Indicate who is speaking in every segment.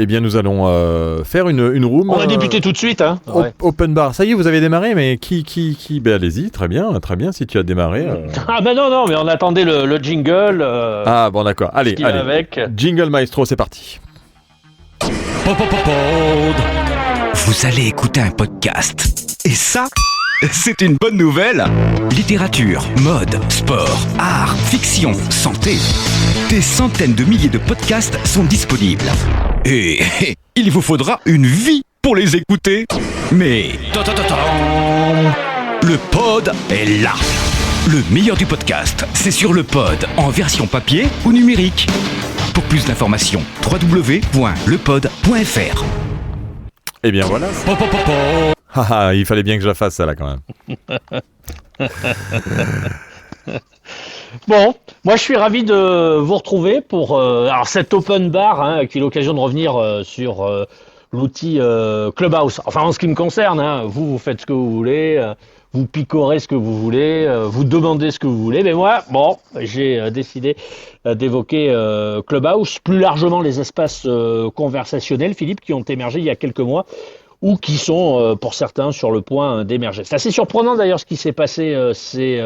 Speaker 1: Eh bien, nous allons faire une room.
Speaker 2: On va débuter tout de suite. Hein. Ouais.
Speaker 1: Open bar. Ça y est, vous avez démarré, mais qui Ben allez-y, très bien, si tu as démarré.
Speaker 2: Ah ben non, mais on attendait le jingle.
Speaker 1: Ah bon, d'accord. Allez.
Speaker 2: Avec.
Speaker 1: Jingle maestro, c'est parti.
Speaker 3: Vous allez écouter un podcast. Et ça, c'est une bonne nouvelle. Littérature, mode, sport, art, fiction, santé. Des centaines de milliers de podcasts sont disponibles. Et il vous faudra une vie pour les écouter. Mais le pod est là. Le meilleur du podcast, c'est sur le pod en version papier ou numérique. Pour plus d'informations, www.lepod.fr.
Speaker 1: Eh bien voilà. Il fallait bien que je la fasse ça là quand même.
Speaker 2: Bon, moi je suis ravi de vous retrouver pour alors cet open bar qui est l'occasion de revenir sur l'outil Clubhouse. Enfin en ce qui me concerne, vous faites ce que vous voulez, vous picorez ce que vous voulez, vous demandez ce que vous voulez. Mais moi, j'ai décidé d'évoquer Clubhouse, plus largement les espaces conversationnels, Philippe, qui ont émergé il y a quelques mois, ou qui sont, pour certains, sur le point d'émerger. C'est assez surprenant d'ailleurs ce qui s'est passé ces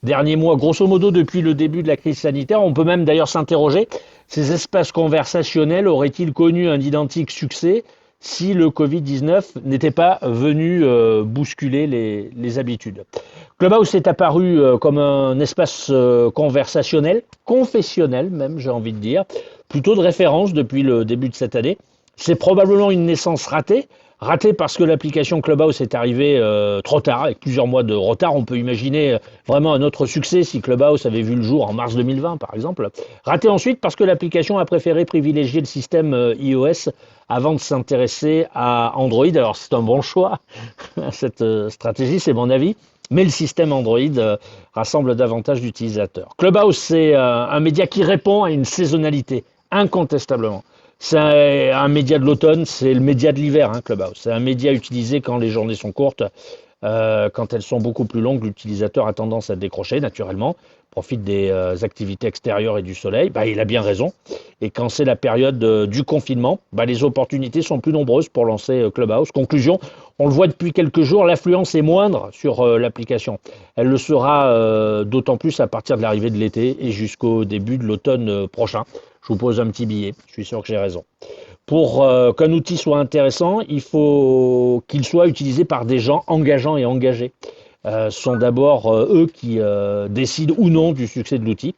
Speaker 2: derniers mois, grosso modo depuis le début de la crise sanitaire. On peut même d'ailleurs s'interroger, ces espaces conversationnels auraient-ils connu un identique succès si le Covid-19 n'était pas venu bousculer les habitudes. Clubhouse est apparu comme un espace conversationnel, confessionnel même, j'ai envie de dire, plutôt de référence depuis le début de cette année. C'est probablement une naissance ratée parce que l'application Clubhouse est arrivée trop tard, avec plusieurs mois de retard. On peut imaginer vraiment un autre succès si Clubhouse avait vu le jour en mars 2020, par exemple. Ratée ensuite parce que l'application a préféré privilégier le système iOS avant de s'intéresser à Android. Alors c'est un bon choix, cette stratégie, c'est mon avis. Mais le système Android rassemble davantage d'utilisateurs. Clubhouse, c'est un média qui répond à une saisonnalité, incontestablement. C'est un média de l'automne, c'est le média de l'hiver, Clubhouse. C'est un média utilisé quand les journées sont courtes. Quand elles sont beaucoup plus longues, l'utilisateur a tendance à décrocher, naturellement, profite des activités extérieures et du soleil. Il a bien raison. Et quand c'est la période du confinement, les opportunités sont plus nombreuses pour lancer Clubhouse. Conclusion, on le voit depuis quelques jours, l'affluence est moindre sur l'application. Elle le sera d'autant plus à partir de l'arrivée de l'été et jusqu'au début de l'automne prochain. Je vous pose un petit billet, je suis sûr que j'ai raison. Pour qu'un outil soit intéressant, il faut qu'il soit utilisé par des gens engageants et engagés. Ce sont d'abord eux qui décident ou non du succès de l'outil,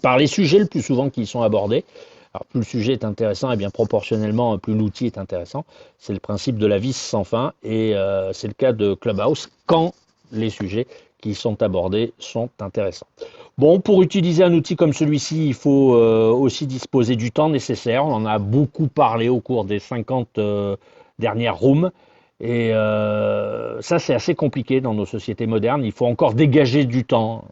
Speaker 2: par les sujets le plus souvent qui y sont abordés. Alors plus le sujet est intéressant, et bien proportionnellement plus l'outil est intéressant. C'est le principe de la vis sans fin et c'est le cas de Clubhouse quand les sujets qui sont abordés sont intéressants. Bon, pour utiliser un outil comme celui-ci, il faut aussi disposer du temps nécessaire. On en a beaucoup parlé au cours des 50 dernières rooms. Et ça, c'est assez compliqué dans nos sociétés modernes. Il faut encore dégager du temps,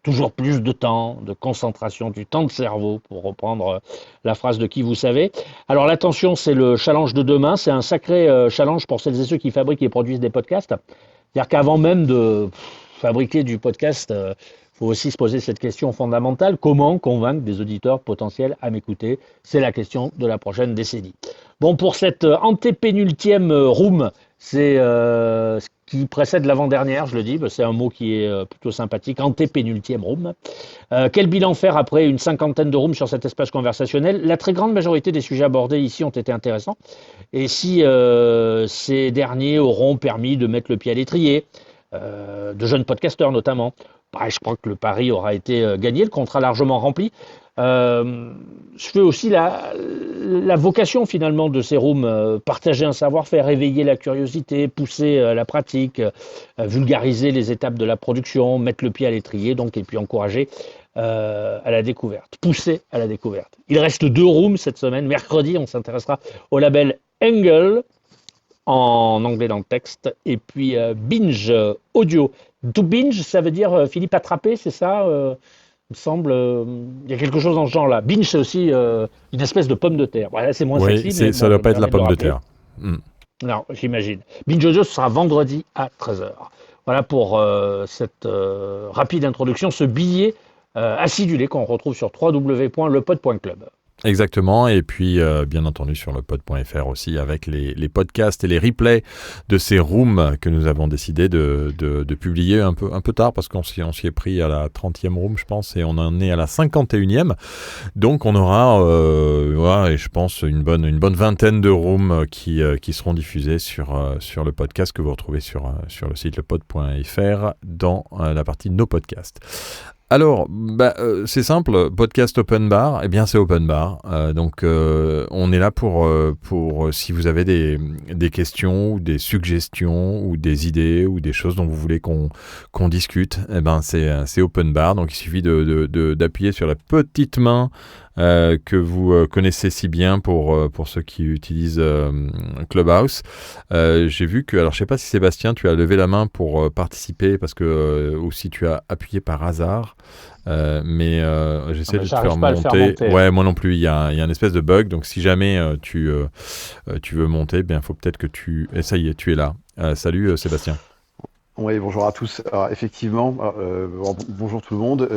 Speaker 2: toujours plus de temps, de concentration, du temps de cerveau, pour reprendre la phrase de qui vous savez. Alors l'attention, c'est le challenge de demain. C'est un sacré challenge pour celles et ceux qui fabriquent et produisent des podcasts. C'est-à-dire qu'avant même de fabriquer du podcast, faut aussi se poser cette question fondamentale. Comment convaincre des auditeurs potentiels à m'écouter? C'est la question de la prochaine décennie. Bon, pour cette antépénultième room, c'est ce qui précède l'avant-dernière, je le dis, c'est un mot qui est plutôt sympathique, antépénultième room. Quel bilan faire après une cinquantaine de rooms sur cet espace conversationnel? La très grande majorité des sujets abordés ici ont été intéressants. Et si ces derniers auront permis de mettre le pied à l'étrier, de jeunes podcasteurs notamment, je crois que le pari aura été gagné, le contrat largement rempli. Je fais aussi la vocation finalement de ces rooms, partager un savoir-faire, éveiller la curiosité, pousser la pratique, vulgariser les étapes de la production, mettre le pied à l'étrier, donc, et puis encourager à la découverte, pousser à la découverte. Il reste 2 rooms cette semaine. Mercredi, on s'intéressera au label Angle, en anglais dans le texte, et puis Binge Audio. To binge, ça veut dire, Philippe, attraper, c'est ça il me semble, il y a quelque chose dans ce genre-là. Binge, c'est aussi une espèce de pomme de terre. Voilà, c'est moins sexy.
Speaker 1: Oui, ça ne doit pas être la pomme de terre.
Speaker 2: Non, j'imagine. Binge Audio, ce sera vendredi à 13h. Voilà pour cette rapide introduction, ce billet acidulé qu'on retrouve sur www.lepod.club.
Speaker 1: Exactement, et puis bien entendu sur le pod.fr aussi avec les podcasts et les replays de ces rooms que nous avons décidé de publier un peu tard parce qu'on s'y est pris à la 30e room je pense et on en est à la 51e, donc on aura et je pense une bonne vingtaine de rooms qui seront diffusés sur le podcast que vous retrouvez sur le site lepod.fr dans la partie nos podcasts. Alors, c'est simple, podcast open bar, eh bien c'est open bar, donc on est là pour si vous avez des questions ou des suggestions ou des idées ou des choses dont vous voulez qu'on discute, eh ben c'est open bar, donc il suffit d'appuyer sur la petite main que vous connaissez si bien pour ceux qui utilisent Clubhouse. J'ai vu que, alors je sais pas si Sébastien tu as levé la main pour participer parce que ou si tu as appuyé par hasard, mais j'essaie de te faire monter. Ouais, moi non plus, il y a une espèce de bug, donc si jamais tu veux monter, bien il faut peut-être que et ça y est, tu es là. Salut Sébastien.
Speaker 4: Oui, bonjour à tous. Alors, effectivement, bonjour tout le monde.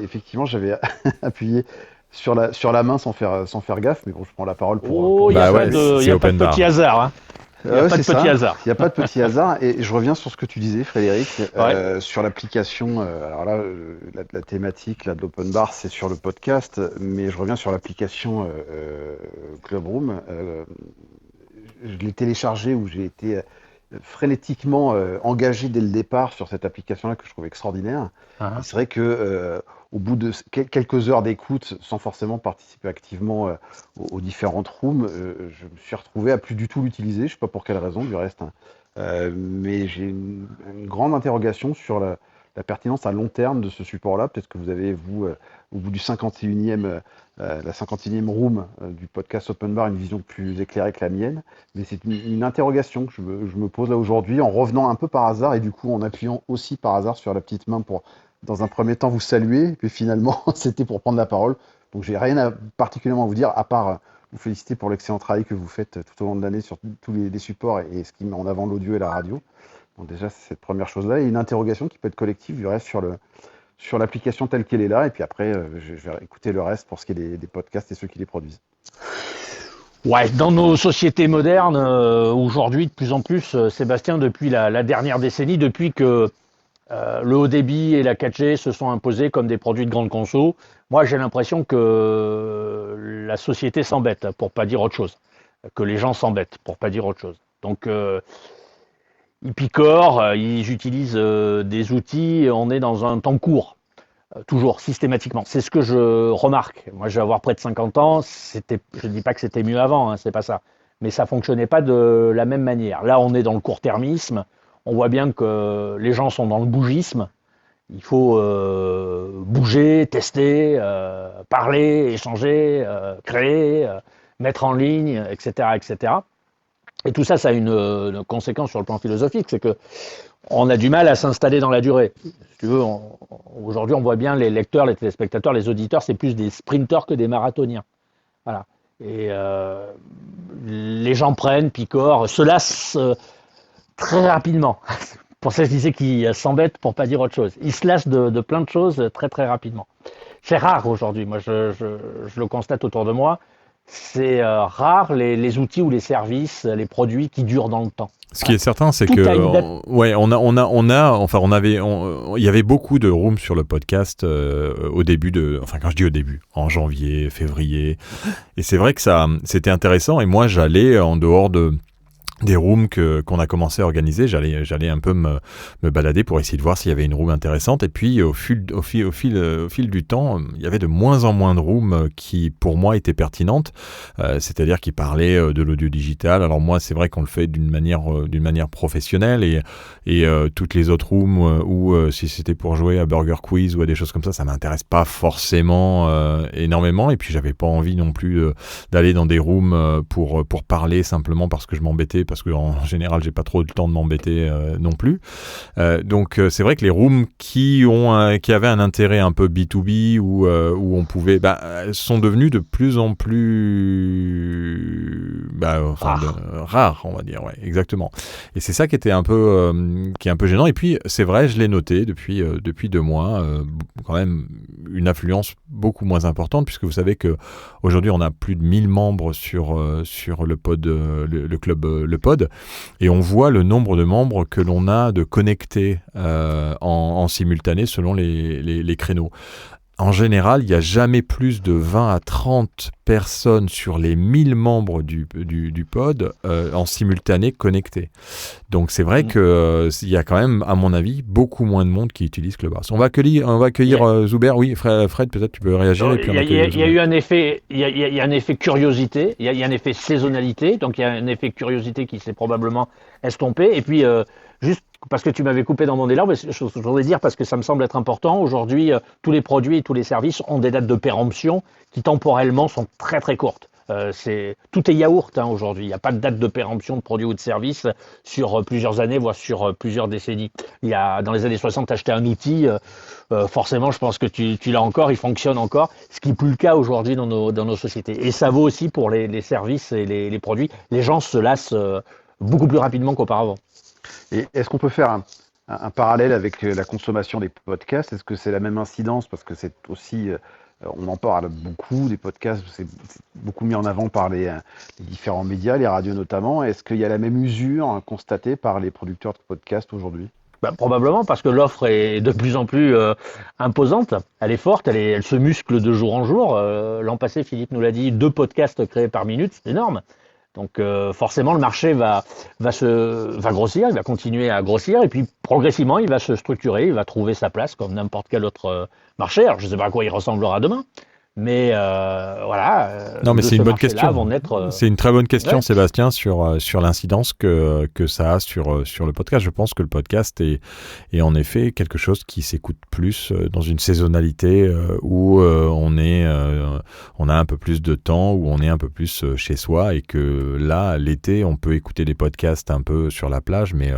Speaker 4: Effectivement, j'avais appuyé sur la main sans faire gaffe, mais bon, je prends la parole pour.
Speaker 2: Il n'y a pas de petit hasard. Hein. Il n'y a pas de petit hasard.
Speaker 4: Il n'y a pas de petit hasard. Et je reviens sur ce que tu disais, Frédéric, sur l'application. Alors là, la thématique de l'open bar, c'est sur le podcast, mais je reviens sur l'application Clubroom. Je l'ai téléchargée où j'ai été frénétiquement engagé dès le départ sur cette application-là que je trouve extraordinaire. Et c'est vrai que au bout de quelques heures d'écoute, sans forcément participer activement aux différentes rooms, je me suis retrouvé à plus du tout l'utiliser. Je ne sais pas pour quelle raison, du reste. Mais j'ai une grande interrogation sur la pertinence à long terme de ce support-là. Peut-être que vous avez, vous, au bout du 51e, la 51e room du podcast Open Bar, une vision plus éclairée que la mienne. Mais c'est une interrogation que je me pose là aujourd'hui en revenant un peu par hasard et du coup en appuyant aussi par hasard sur la petite main pour, dans un premier temps, vous saluer. Et puis finalement, c'était pour prendre la parole. Donc j'ai rien particulièrement à vous dire à part vous féliciter pour l'excellent travail que vous faites tout au long de l'année sur tous les supports et ce qui met en avant l'audio et la radio. Donc déjà, c'est cette première chose-là. Et une interrogation qui peut être collective, du reste, sur l'application telle qu'elle est là. Et puis après, je vais écouter le reste pour ce qui est des podcasts et ceux qui les produisent.
Speaker 2: Ouais, dans nos sociétés modernes, aujourd'hui, de plus en plus, Sébastien, depuis la dernière décennie, depuis que le haut débit et la 4G se sont imposés comme des produits de grande conso, moi j'ai l'impression que la société s'embête, pour pas dire autre chose. Que les gens s'embêtent, pour pas dire autre chose. Donc ils picorent, ils utilisent des outils, on est dans un temps court. Toujours, systématiquement. C'est ce que je remarque. Moi, je vais avoir près de 50 ans. Je ne dis pas que c'était mieux avant, hein, c'est pas ça. Mais ça fonctionnait pas de la même manière. Là, on est dans le court-termisme. On voit bien que les gens sont dans le bougisme. Il faut bouger, tester, parler, échanger, créer, mettre en ligne, etc., etc. Et tout ça, ça a une conséquence sur le plan philosophique, c'est que on a du mal à s'installer dans la durée. Si tu veux, aujourd'hui, on voit bien les lecteurs, les téléspectateurs, les auditeurs, c'est plus des sprinteurs que des marathoniens. Voilà. Et les gens prennent, picorent, se lassent très rapidement. Pour ça, je disais qu'ils s'embêtent pour pas dire autre chose. Ils se lassent de plein de choses très très rapidement. C'est rare aujourd'hui. Moi, je le constate autour de moi. C'est rare les outils ou les services, les produits qui durent dans le temps.
Speaker 1: Ce qui est certain, c'est que il y avait beaucoup de rooms sur le podcast au début quand je dis au début, en janvier, février, et c'est vrai que ça, c'était intéressant. Et moi, j'allais en dehors des rooms qu'on a commencé à organiser, j'allais un peu me balader pour essayer de voir s'il y avait une room intéressante. Et puis au fil du temps, il y avait de moins en moins de rooms qui pour moi étaient pertinentes, c'est-à-dire qui parlaient de l'audio digital. Alors moi, c'est vrai qu'on le fait d'une manière professionnelle et toutes les autres rooms où si c'était pour jouer à Burger Quiz ou à des choses comme ça m'intéresse pas forcément énormément. Et puis j'avais pas envie non plus d'aller dans des rooms pour parler simplement parce que je m'embêtais, parce qu'en général, j'ai pas trop le temps de m'embêter non plus. Donc, c'est vrai que les rooms qui avaient un intérêt un peu B2B, où on pouvait, sont devenus de plus en plus rare, on va dire, ouais, exactement. Et c'est ça qui était qui est un peu gênant. Et puis, c'est vrai, je l'ai noté depuis 2 mois, quand même une affluence beaucoup moins importante, puisque vous savez que aujourd'hui on a plus de 1000 membres sur le pod, le club le pod, et on voit le nombre de membres que l'on a de connectés en simultané selon les créneaux. En général, il n'y a jamais plus de 20 à 30 personnes sur les 1000 membres du pod en simultané connectés. Donc c'est vrai qu'il y a quand même, à mon avis, beaucoup moins de monde qui utilise Clubhouse. On va accueillir Zuber. Oui, Fred, peut-être tu peux réagir.
Speaker 2: Il y a eu un effet, il y a un effet curiosité, il y a un effet saisonnalité, donc il y a un effet curiosité qui s'est probablement estompé. Et puis, juste parce que tu m'avais coupé dans mon élan, mais je voudrais dire, parce que ça me semble être important, aujourd'hui, tous les produits et tous les services ont des dates de péremption qui temporellement sont très très courtes. Tout est yaourt aujourd'hui, il n'y a pas de date de péremption de produits ou de services sur plusieurs années, voire sur plusieurs décennies. Dans les années 60, tu achetais un outil, forcément je pense que tu l'as encore, il fonctionne encore, ce qui n'est plus le cas aujourd'hui dans nos sociétés. Et ça vaut aussi pour les services et les produits. Les gens se lassent beaucoup plus rapidement qu'auparavant.
Speaker 4: Et est-ce qu'on peut faire un parallèle avec la consommation des podcasts? Est-ce que c'est la même incidence? Parce que c'est aussi, on en parle beaucoup, des podcasts, c'est beaucoup mis en avant par les différents médias, les radios notamment. Est-ce qu'il y a la même usure constatée par les producteurs de podcasts aujourd'hui?
Speaker 2: Probablement, parce que l'offre est de plus en plus imposante, elle est forte, elle se muscle de jour en jour. L'an passé, Philippe nous l'a dit, 2 podcasts créés par minute, c'est énorme. Donc forcément, le marché va grossir, il va continuer à grossir, et puis progressivement, il va se structurer, il va trouver sa place comme n'importe quel autre marché. Alors je ne sais pas à quoi il ressemblera demain, mais voilà.
Speaker 1: Non, mais c'est une bonne question. C'est une très bonne question,
Speaker 2: ouais.
Speaker 1: Sébastien, sur l'incidence que ça a sur le podcast. Je pense que le podcast est en effet quelque chose qui s'écoute plus dans une saisonnalité où on a un peu plus de temps, où on est un peu plus chez soi, et que là, l'été, on peut écouter des podcasts un peu sur la plage, mais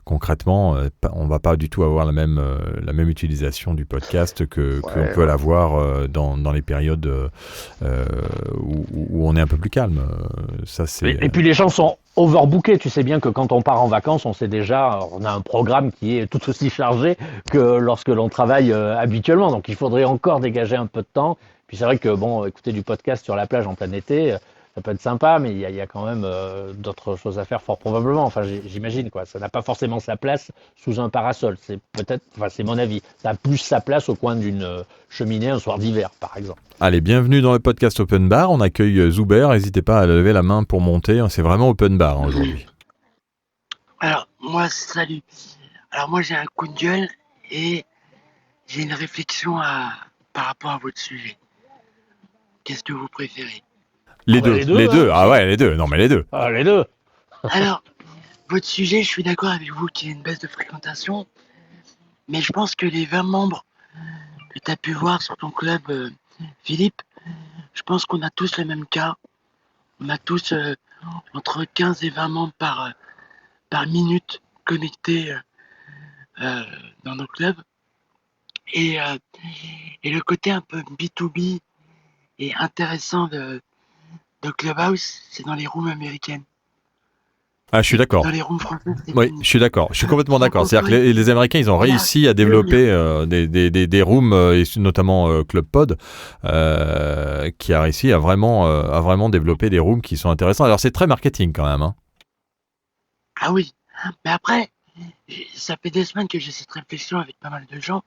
Speaker 1: concrètement, on va pas du tout avoir la même utilisation du podcast qu'on peut l'avoir dans les périodes où on est un peu plus calme. Ça,
Speaker 2: et puis les gens sont overbookés. Tu sais bien que quand on part en vacances, on a un programme qui est tout aussi chargé que lorsque l'on travaille habituellement. Donc il faudrait encore dégager un peu de temps. Puis c'est vrai que écouter du podcast sur la plage en plein été, ça peut être sympa, mais il y a quand même d'autres choses à faire fort probablement. Enfin, j'imagine quoi. Ça n'a pas forcément sa place sous un parasol. C'est mon avis. Ça a plus sa place au coin d'une cheminée un soir d'hiver, par exemple.
Speaker 1: Allez, bienvenue dans le podcast Open Bar. On accueille Zuber. N'hésitez pas à lever la main pour monter. C'est vraiment Open Bar aujourd'hui.
Speaker 5: Alors, salut. Alors, moi, j'ai un coup de gueule et j'ai une réflexion par rapport à votre sujet. Qu'est-ce que vous préférez ?
Speaker 1: Les deux. Ah ouais, les deux. Non, mais les deux.
Speaker 2: Ah, les deux.
Speaker 5: Alors, votre sujet, je suis d'accord avec vous qu'il y a une baisse de fréquentation, mais je pense que les 20 membres que tu as pu voir sur ton club, Philippe, je pense qu'on a tous le même cas. On a tous entre 15 et 20 membres par minute connectés dans nos clubs. Et le côté un peu B2B et intéressant de Clubhouse, c'est dans les rooms américaines.
Speaker 1: Ah, je suis d'accord.
Speaker 5: Dans les rooms françaises,
Speaker 1: oui, je suis d'accord. Je suis complètement d'accord. C'est-à-dire que les Américains, ils ont réussi à développer des rooms, et notamment Club Pod, qui a réussi à vraiment développer des rooms qui sont intéressants. Alors, c'est très marketing quand même. Hein.
Speaker 5: Ah oui. Mais après, ça fait des semaines que j'ai cette réflexion avec pas mal de gens.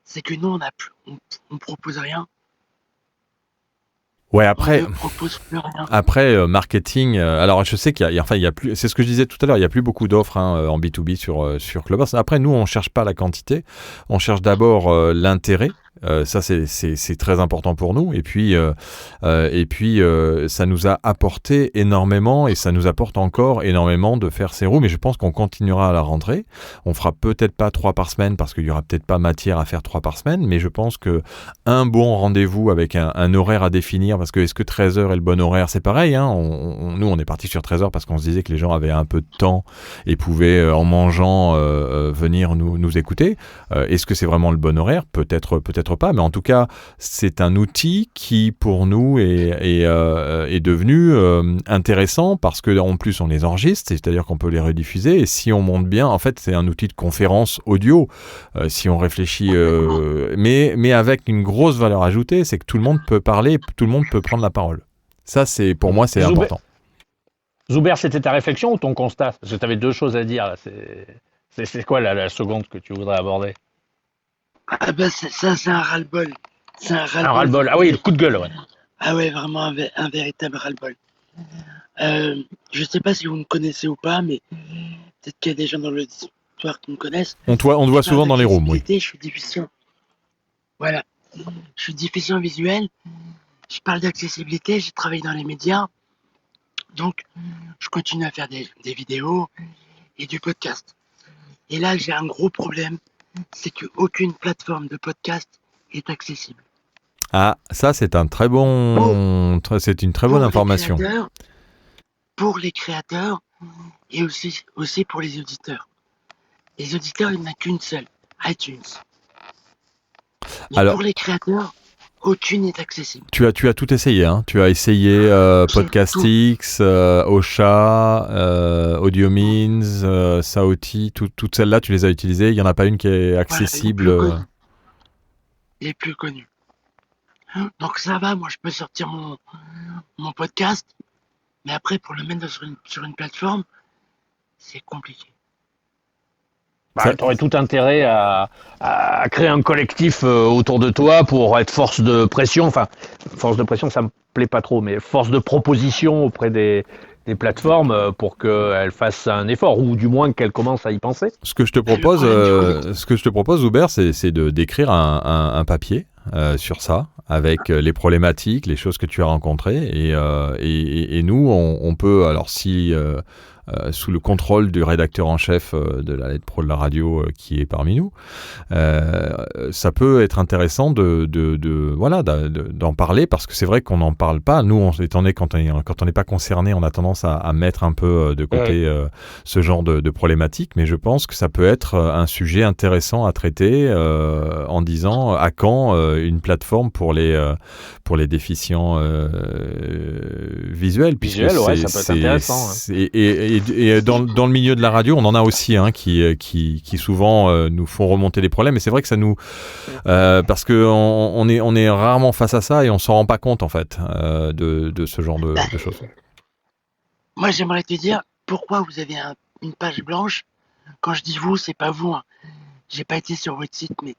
Speaker 5: C'est que nous, on propose rien.
Speaker 1: Ouais, après, marketing. Alors, je sais qu'il y a plus. C'est ce que je disais tout à l'heure. Il y a plus beaucoup d'offres en B2B sur Clubhouse. Après, nous, on cherche pas la quantité. On cherche d'abord l'intérêt. Ça, c'est très important pour nous. Et puis, ça nous a apporté énormément, et ça nous apporte encore énormément de faire ces rooms. Mais je pense qu'on continuera à la rentrée. On fera peut-être pas 3 par semaine, parce qu'il y aura peut-être pas matière à faire 3 par semaine. Mais je pense que un bon rendez-vous avec un horaire à définir, parce que est-ce que 13h est le bon horaire? C'est pareil. Hein, nous, on est parti sur 13h parce qu'on se disait que les gens avaient un peu de temps et pouvaient, en mangeant, venir nous écouter. Est-ce que c'est vraiment le bon horaire? Peut-être peut-être pas, mais en tout cas, c'est un outil qui, pour nous, est devenu intéressant parce qu'en plus, on les enregistre, c'est-à-dire qu'on peut les rediffuser. Et si on monte bien, en fait, c'est un outil de conférence audio, si on réfléchit, mais avec une grosse valeur ajoutée, c'est que tout le monde peut parler, tout le monde peut prendre la parole. Ça, pour moi, c'est important.
Speaker 2: Zuber, c'était ta réflexion ou ton constat? Parce que tu avais deux choses à dire. Là. C'est quoi la seconde que tu voudrais aborder?
Speaker 5: Ah bah ça, c'est un ras-le-bol. C'est un ras-le-bol.
Speaker 2: Un ras-le-bol. Ah oui, le coup de gueule, ouais.
Speaker 5: Ah ouais, vraiment un véritable ras-le-bol. Je sais pas si vous me connaissez ou pas, mais peut-être qu'il y a des gens dans l'auditoire qui me connaissent.
Speaker 1: On te voit souvent dans les rooms, oui.
Speaker 5: Je suis déficient. Voilà. Je suis déficient visuel. Je parle d'accessibilité, j'ai travaillé dans les médias. Donc, je continue à faire des vidéos et du podcast. Et là, j'ai un gros problème, c'est qu'aucune plateforme de podcast est accessible.
Speaker 1: Ah, ça, c'est un très bon, c'est une très bonne information.
Speaker 5: Pour les créateurs et aussi pour les auditeurs. Les auditeurs, il n'y en a qu'une seule, iTunes. Mais alors, pour les créateurs, aucune n'est accessible.
Speaker 1: Tu as tout essayé, hein. Tu as essayé Podcastix, Ocha, AudioMeans, Sauti, toutes celles-là, tu les as utilisées. Il n'y en a pas une qui est accessible.
Speaker 5: Voilà, les plus connus. Donc ça va, moi je peux sortir mon podcast, mais après pour le mettre sur une plateforme, c'est compliqué.
Speaker 2: Bah, tu aurais tout intérêt à créer un collectif autour de toi pour être force de pression. Enfin, force de pression, ça me plaît pas trop, mais force de proposition auprès des plateformes pour qu'elles fassent un effort, ou du moins qu'elles commencent à y penser.
Speaker 1: Ce que je te propose, Zuber, c'est d'écrire un papier sur ça, avec les problématiques, les choses que tu as rencontrées, et nous, on peut, alors si... sous le contrôle du rédacteur en chef de la Lettre Pro de la radio qui est parmi nous, ça peut être intéressant d'en parler, parce que c'est vrai qu'on n'en parle pas. Nous, étant donné quand on n'est pas concerné, on a tendance à mettre un peu de côté ce genre de problématiques, mais je pense que ça peut être un sujet intéressant à traiter en disant à quand une plateforme pour les déficients visuels.
Speaker 2: Visuels, ouais, ça peut être intéressant.
Speaker 1: Et dans le milieu de la radio, on en a aussi qui souvent nous font remonter des problèmes. Et c'est vrai que ça nous... parce qu'on est rarement face à ça et on s'en rend pas compte, en fait, de ce genre de choses.
Speaker 5: Moi, j'aimerais te dire, pourquoi vous avez une page blanche? Quand je dis vous, c'est pas vous. Hein. J'ai pas été sur votre site, mais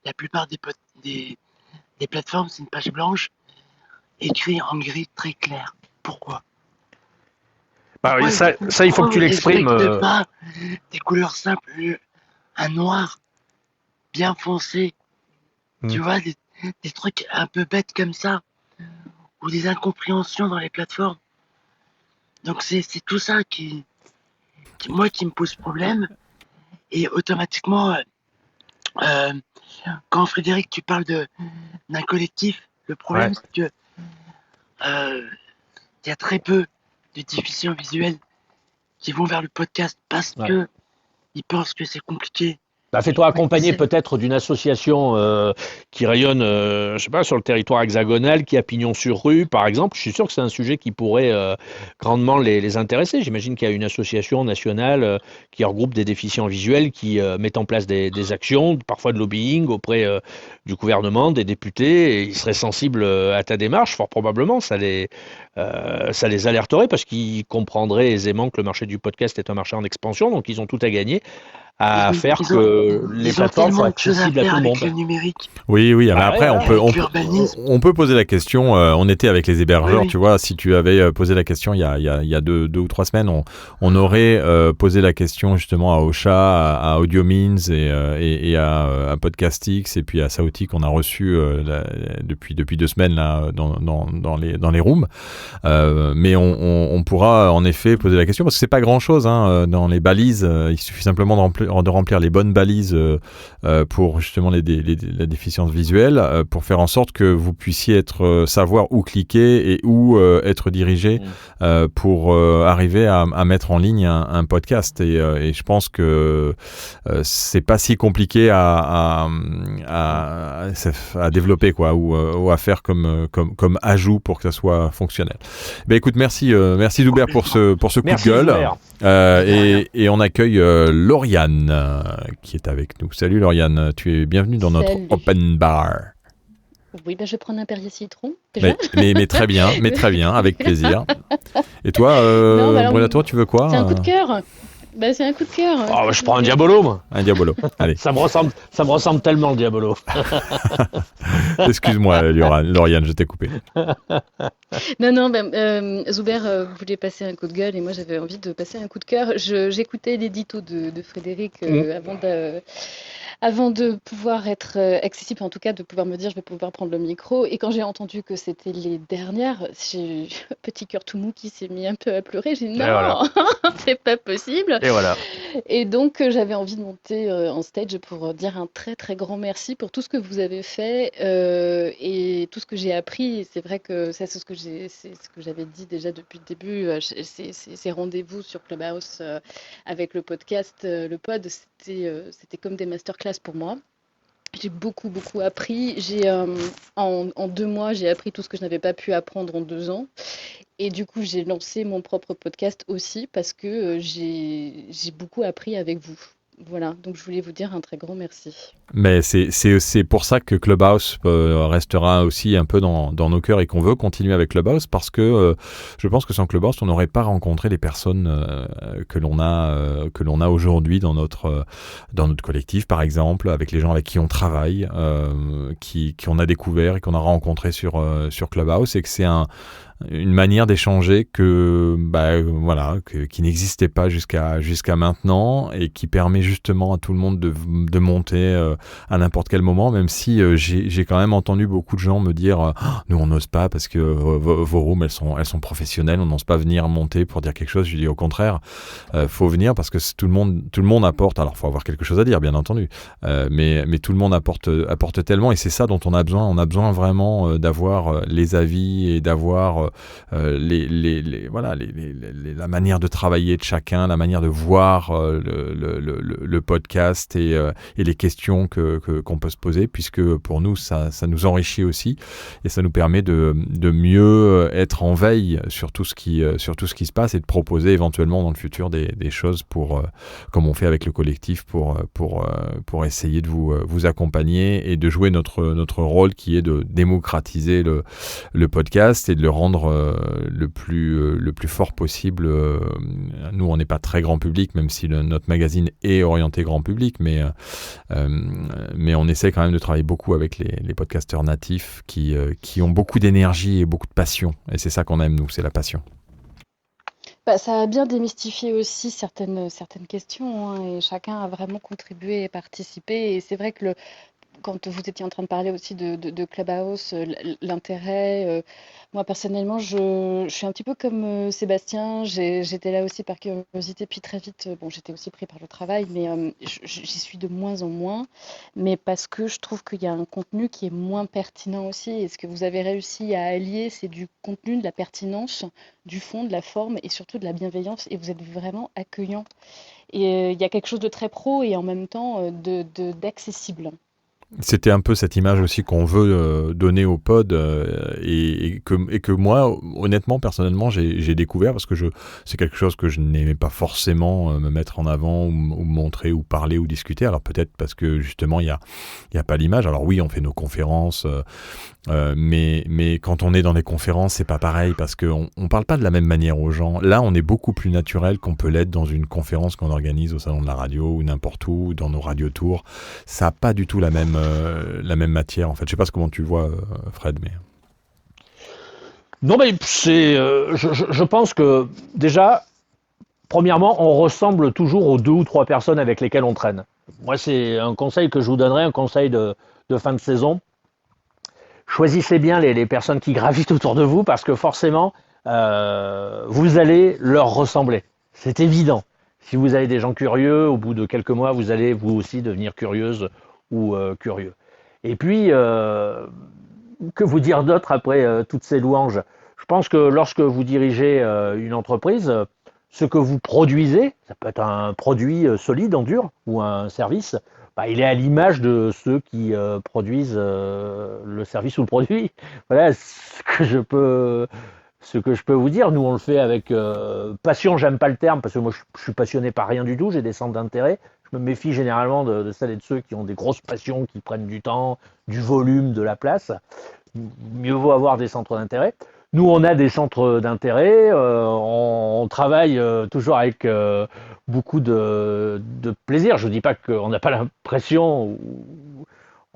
Speaker 5: la plupart des plateformes, c'est une page blanche écrite en gris très clair. Pourquoi?
Speaker 2: Bah oui, ça, il faut que tu l'exprimes.
Speaker 5: Pas des couleurs simples, un noir bien foncé, tu vois, des trucs un peu bêtes comme ça, ou des incompréhensions dans les plateformes. Donc c'est tout ça qui me pose problème. Et automatiquement, quand Frédéric, tu parles d'un collectif, le problème c'est que il y a très peu de déficients visuels qui vont vers le podcast parce que ils pensent que c'est compliqué.
Speaker 2: Bah, fais-toi accompagner peut-être d'une association qui rayonne, je sais pas, sur le territoire hexagonal, qui a pignon sur rue, par exemple. Je suis sûr que c'est un sujet qui pourrait grandement les intéresser. J'imagine qu'il y a une association nationale qui regroupe des déficients visuels, qui met en place des actions, parfois de lobbying auprès du gouvernement, des députés. Et ils seraient sensibles à ta démarche, fort probablement. Ça les alerterait parce qu'ils comprendraient aisément que le marché du podcast est un marché en expansion, donc ils ont tout à gagner à faire que les plateformes soient accessibles à tout le monde.
Speaker 1: Oui, mais après, on peut poser la question. On était avec les hébergeurs, tu vois. Si tu avais posé la question il y a deux ou 3 semaines, on aurait posé la question justement à Ocha, à AudioMeans et à Podcastix et puis à Sauti qu'on a reçu depuis 2 semaines là dans les rooms. Mais on pourra en effet poser la question parce que c'est pas grand chose dans les balises. Il suffit simplement de remplir les bonnes balises pour justement la déficience visuelle, pour faire en sorte que vous puissiez savoir où cliquer et où être dirigé pour arriver à mettre en ligne un podcast. Et je pense que c'est pas si compliqué à développer, quoi, ou à faire comme ajout pour que ça soit fonctionnel. Ben écoute, merci Zoubert pour ce coup de gueule. Et on accueille Lauriane qui est avec nous. Salut Lauriane, tu es bienvenue dans notre open bar.
Speaker 6: Oui, je vais prendre un Perrier citron. Déjà.
Speaker 1: Mais très bien, avec plaisir. Et toi, Brunato, tu veux quoi?
Speaker 6: C'est un coup de cœur. C'est un coup de cœur.
Speaker 2: Oh, je prends un Diabolo, moi.
Speaker 1: Un Diabolo, allez.
Speaker 2: Ça me ressemble tellement, le Diabolo.
Speaker 1: Excuse-moi, Lauriane, je t'ai coupé.
Speaker 6: Non, Zoubert voulait passer un coup de gueule et moi j'avais envie de passer un coup de cœur. J'écoutais l'édito de Frédéric avant de pouvoir être accessible, en tout cas de pouvoir me dire je vais pouvoir prendre le micro. Et quand j'ai entendu que c'était les dernières, j'ai un petit cœur tout mou qui s'est mis un peu à pleurer. J'ai dit non, voilà. C'est pas possible.
Speaker 2: Et voilà.
Speaker 6: Et donc j'avais envie de monter en stage pour dire un très très grand merci pour tout ce que vous avez fait et tout ce que j'ai appris. Et c'est vrai que c'est ce que j'avais dit déjà depuis le début. Ces rendez-vous sur Clubhouse avec le podcast, le pod, c'était comme des masterclass pour moi. J'ai beaucoup appris. En 2 mois, j'ai appris tout ce que je n'avais pas pu apprendre en 2 ans. Et du coup, j'ai lancé mon propre podcast aussi parce que j'ai beaucoup appris avec vous. Voilà, donc je voulais vous dire un très grand merci.
Speaker 1: Mais c'est pour ça que Clubhouse restera aussi un peu dans nos cœurs et qu'on veut continuer avec Clubhouse parce que je pense que sans Clubhouse, on n'aurait pas rencontré les personnes que l'on a aujourd'hui dans notre collectif, par exemple, avec les gens avec qui on travaille, qu'on a découvert et qu'on a rencontré sur Clubhouse, et que c'est une manière d'échanger qui n'existait pas jusqu'à maintenant et qui permet justement à tout le monde de monter à n'importe quel moment, même si j'ai quand même entendu beaucoup de gens me dire nous on n'ose pas parce que vos rooms elles sont professionnelles, on n'ose pas venir monter pour dire quelque chose. Je dis au contraire, faut venir parce que tout le monde apporte. Alors faut avoir quelque chose à dire bien entendu, mais tout le monde apporte tellement, et c'est ça dont on a besoin vraiment d'avoir les avis et d'avoir la manière de travailler de chacun, la manière de voir le podcast et les questions qu'on peut se poser, puisque pour nous ça nous enrichit aussi et ça nous permet de mieux être en veille sur tout ce qui se passe et de proposer éventuellement dans le futur des choses comme on fait avec le collectif pour essayer de vous accompagner et de jouer notre rôle qui est de démocratiser le podcast et de le rendre le plus fort possible. Nous, on n'est pas très grand public, même si notre magazine est orienté grand public, mais on essaie quand même de travailler beaucoup avec les podcasteurs natifs qui ont beaucoup d'énergie et beaucoup de passion. Et c'est ça qu'on aime, nous, c'est la passion.
Speaker 6: Ça a bien démystifié aussi certaines questions, hein, et chacun a vraiment contribué et participé. Et c'est vrai que quand vous étiez en train de parler aussi de Clubhouse, l'intérêt, moi personnellement, je suis un petit peu comme Sébastien, j'étais là aussi par curiosité, puis très vite, j'étais aussi pris par le travail, mais j'y suis de moins en moins, mais parce que je trouve qu'il y a un contenu qui est moins pertinent aussi, et ce que vous avez réussi à allier, c'est du contenu, de la pertinence, du fond, de la forme, et surtout de la bienveillance, et vous êtes vraiment accueillant. Et il y a quelque chose de très pro, et en même temps d'accessible.
Speaker 1: C'était un peu cette image aussi qu'on veut donner au pod et que moi, honnêtement, personnellement, j'ai découvert parce que c'est quelque chose que je n'aimais pas forcément me mettre en avant ou montrer ou parler ou discuter. Alors peut-être parce que justement, il y a pas l'image. Alors oui, on fait nos conférences, mais quand on est dans les conférences, c'est pas pareil parce qu'on parle pas de la même manière aux gens. Là, on est beaucoup plus naturel qu'on peut l'être dans une conférence qu'on organise au Salon de la Radio ou n'importe où, dans nos radiotours. Ça n'a pas du tout la même matière, en fait. Je sais pas comment tu le vois, Fred, mais...
Speaker 2: Non, mais je pense que, déjà, premièrement, on ressemble toujours aux 2 ou 3 personnes avec lesquelles on traîne. Moi, c'est un conseil que je vous donnerais, un conseil de fin de saison. Choisissez bien les personnes qui gravitent autour de vous, parce que forcément, vous allez leur ressembler. C'est évident. si vous avez des gens curieux, au bout de quelques mois, vous allez vous aussi devenir curieuse ou curieux. Et puis, que vous dire d'autre après toutes ces louanges? Je pense que lorsque vous dirigez une entreprise, ce que vous produisez, ça peut être un produit solide, en dur, ou un service, il est à l'image de ceux qui produisent le service ou le produit. Voilà ce que je peux vous dire. Nous, on le fait avec passion, j'aime pas le terme, parce que moi, je suis passionné par rien du tout, j'ai des centres d'intérêt. Je me méfie généralement de celles et de ceux qui ont des grosses passions, qui prennent du temps, du volume, de la place. Mieux vaut avoir des centres d'intérêt. Nous, on a des centres d'intérêt, on travaille toujours avec beaucoup de plaisir. Je ne dis pas qu'on n'a pas l'impression,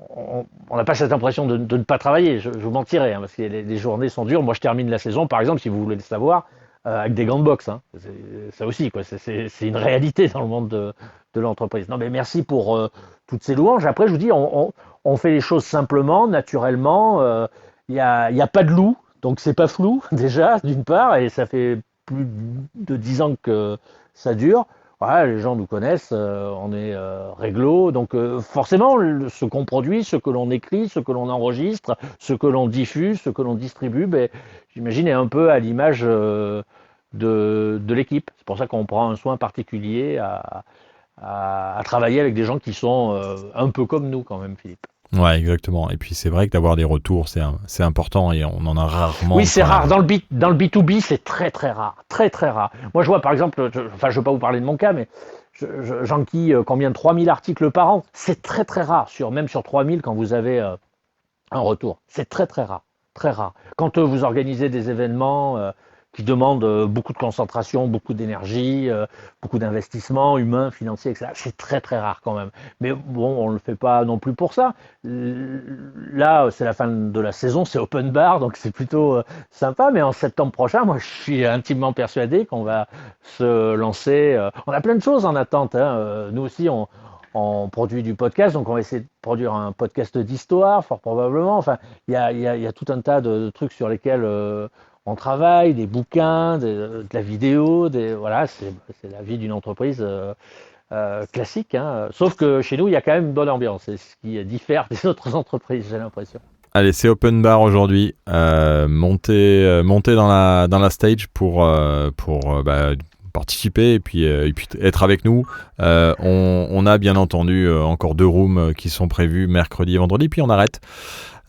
Speaker 2: on n'a pas cette impression de ne pas travailler, je vous mentirais, parce que les journées sont dures. Moi, je termine la saison, par exemple, si vous voulez le savoir, avec des gants de boxe. Ça aussi, quoi. C'est une réalité dans le monde de l'entreprise. Non, mais merci pour toutes ces louanges. Après, je vous dis, on fait les choses simplement, naturellement. Il n'y a pas de loup. Donc c'est pas flou déjà d'une part, et ça fait plus de 10 ans que ça dure. Voilà, les gens nous connaissent, on est réglo, donc forcément ce qu'on produit, ce que l'on écrit, ce que l'on enregistre, ce que l'on diffuse, ce que l'on distribue, j'imagine est un peu à l'image de l'équipe. C'est pour ça qu'on prend un soin particulier à travailler avec des gens qui sont un peu comme nous quand même, Philippe.
Speaker 1: Ouais, exactement. Et puis c'est vrai que d'avoir des retours, c'est important et on en a rarement.
Speaker 2: Oui, c'est rare. Dans le B2B, c'est très très rare, très très rare. Moi, je vois par exemple, je ne veux pas vous parler de mon cas, mais j'enquille combien de 3000 articles par an. C'est très très rare, même sur 3000 quand vous avez un retour. C'est très très rare, très rare. Quand vous organisez des événements qui demandent beaucoup de concentration, beaucoup d'énergie, beaucoup d'investissement humain, financier, etc. C'est très très rare quand même. Mais bon, on ne le fait pas non plus pour ça. Là, c'est la fin de la saison, c'est open bar, donc c'est plutôt sympa. Mais en septembre prochain, moi, je suis intimement persuadé qu'on va se lancer. On a plein de choses en attente. Nous aussi, on produit du podcast, donc on va essayer de produire un podcast d'histoire, fort probablement. Enfin, il y a tout un tas de trucs sur lesquels on travaille, des bouquins, de la vidéo, voilà, c'est la vie d'une entreprise classique. Sauf que chez nous, il y a quand même une bonne ambiance, c'est ce qui diffère des autres entreprises, j'ai l'impression.
Speaker 1: Allez, c'est open bar aujourd'hui. Montez dans la stage pour participer et puis être avec nous. On a bien entendu encore 2 rooms qui sont prévus mercredi et vendredi, puis on arrête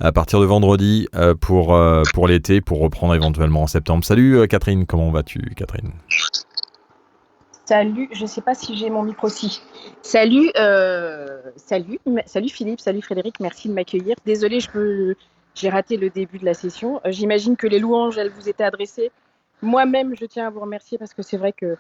Speaker 1: à partir de vendredi pour l'été, pour reprendre éventuellement en septembre. Salut Catherine, comment vas-tu Catherine?
Speaker 7: Salut, je ne sais pas si j'ai mon micro aussi. Salut Philippe, salut Frédéric, merci de m'accueillir. Désolée, j'ai raté le début de la session. J'imagine que les louanges, elles vous étaient adressées. Moi-même, je tiens à vous remercier parce que c'est vrai que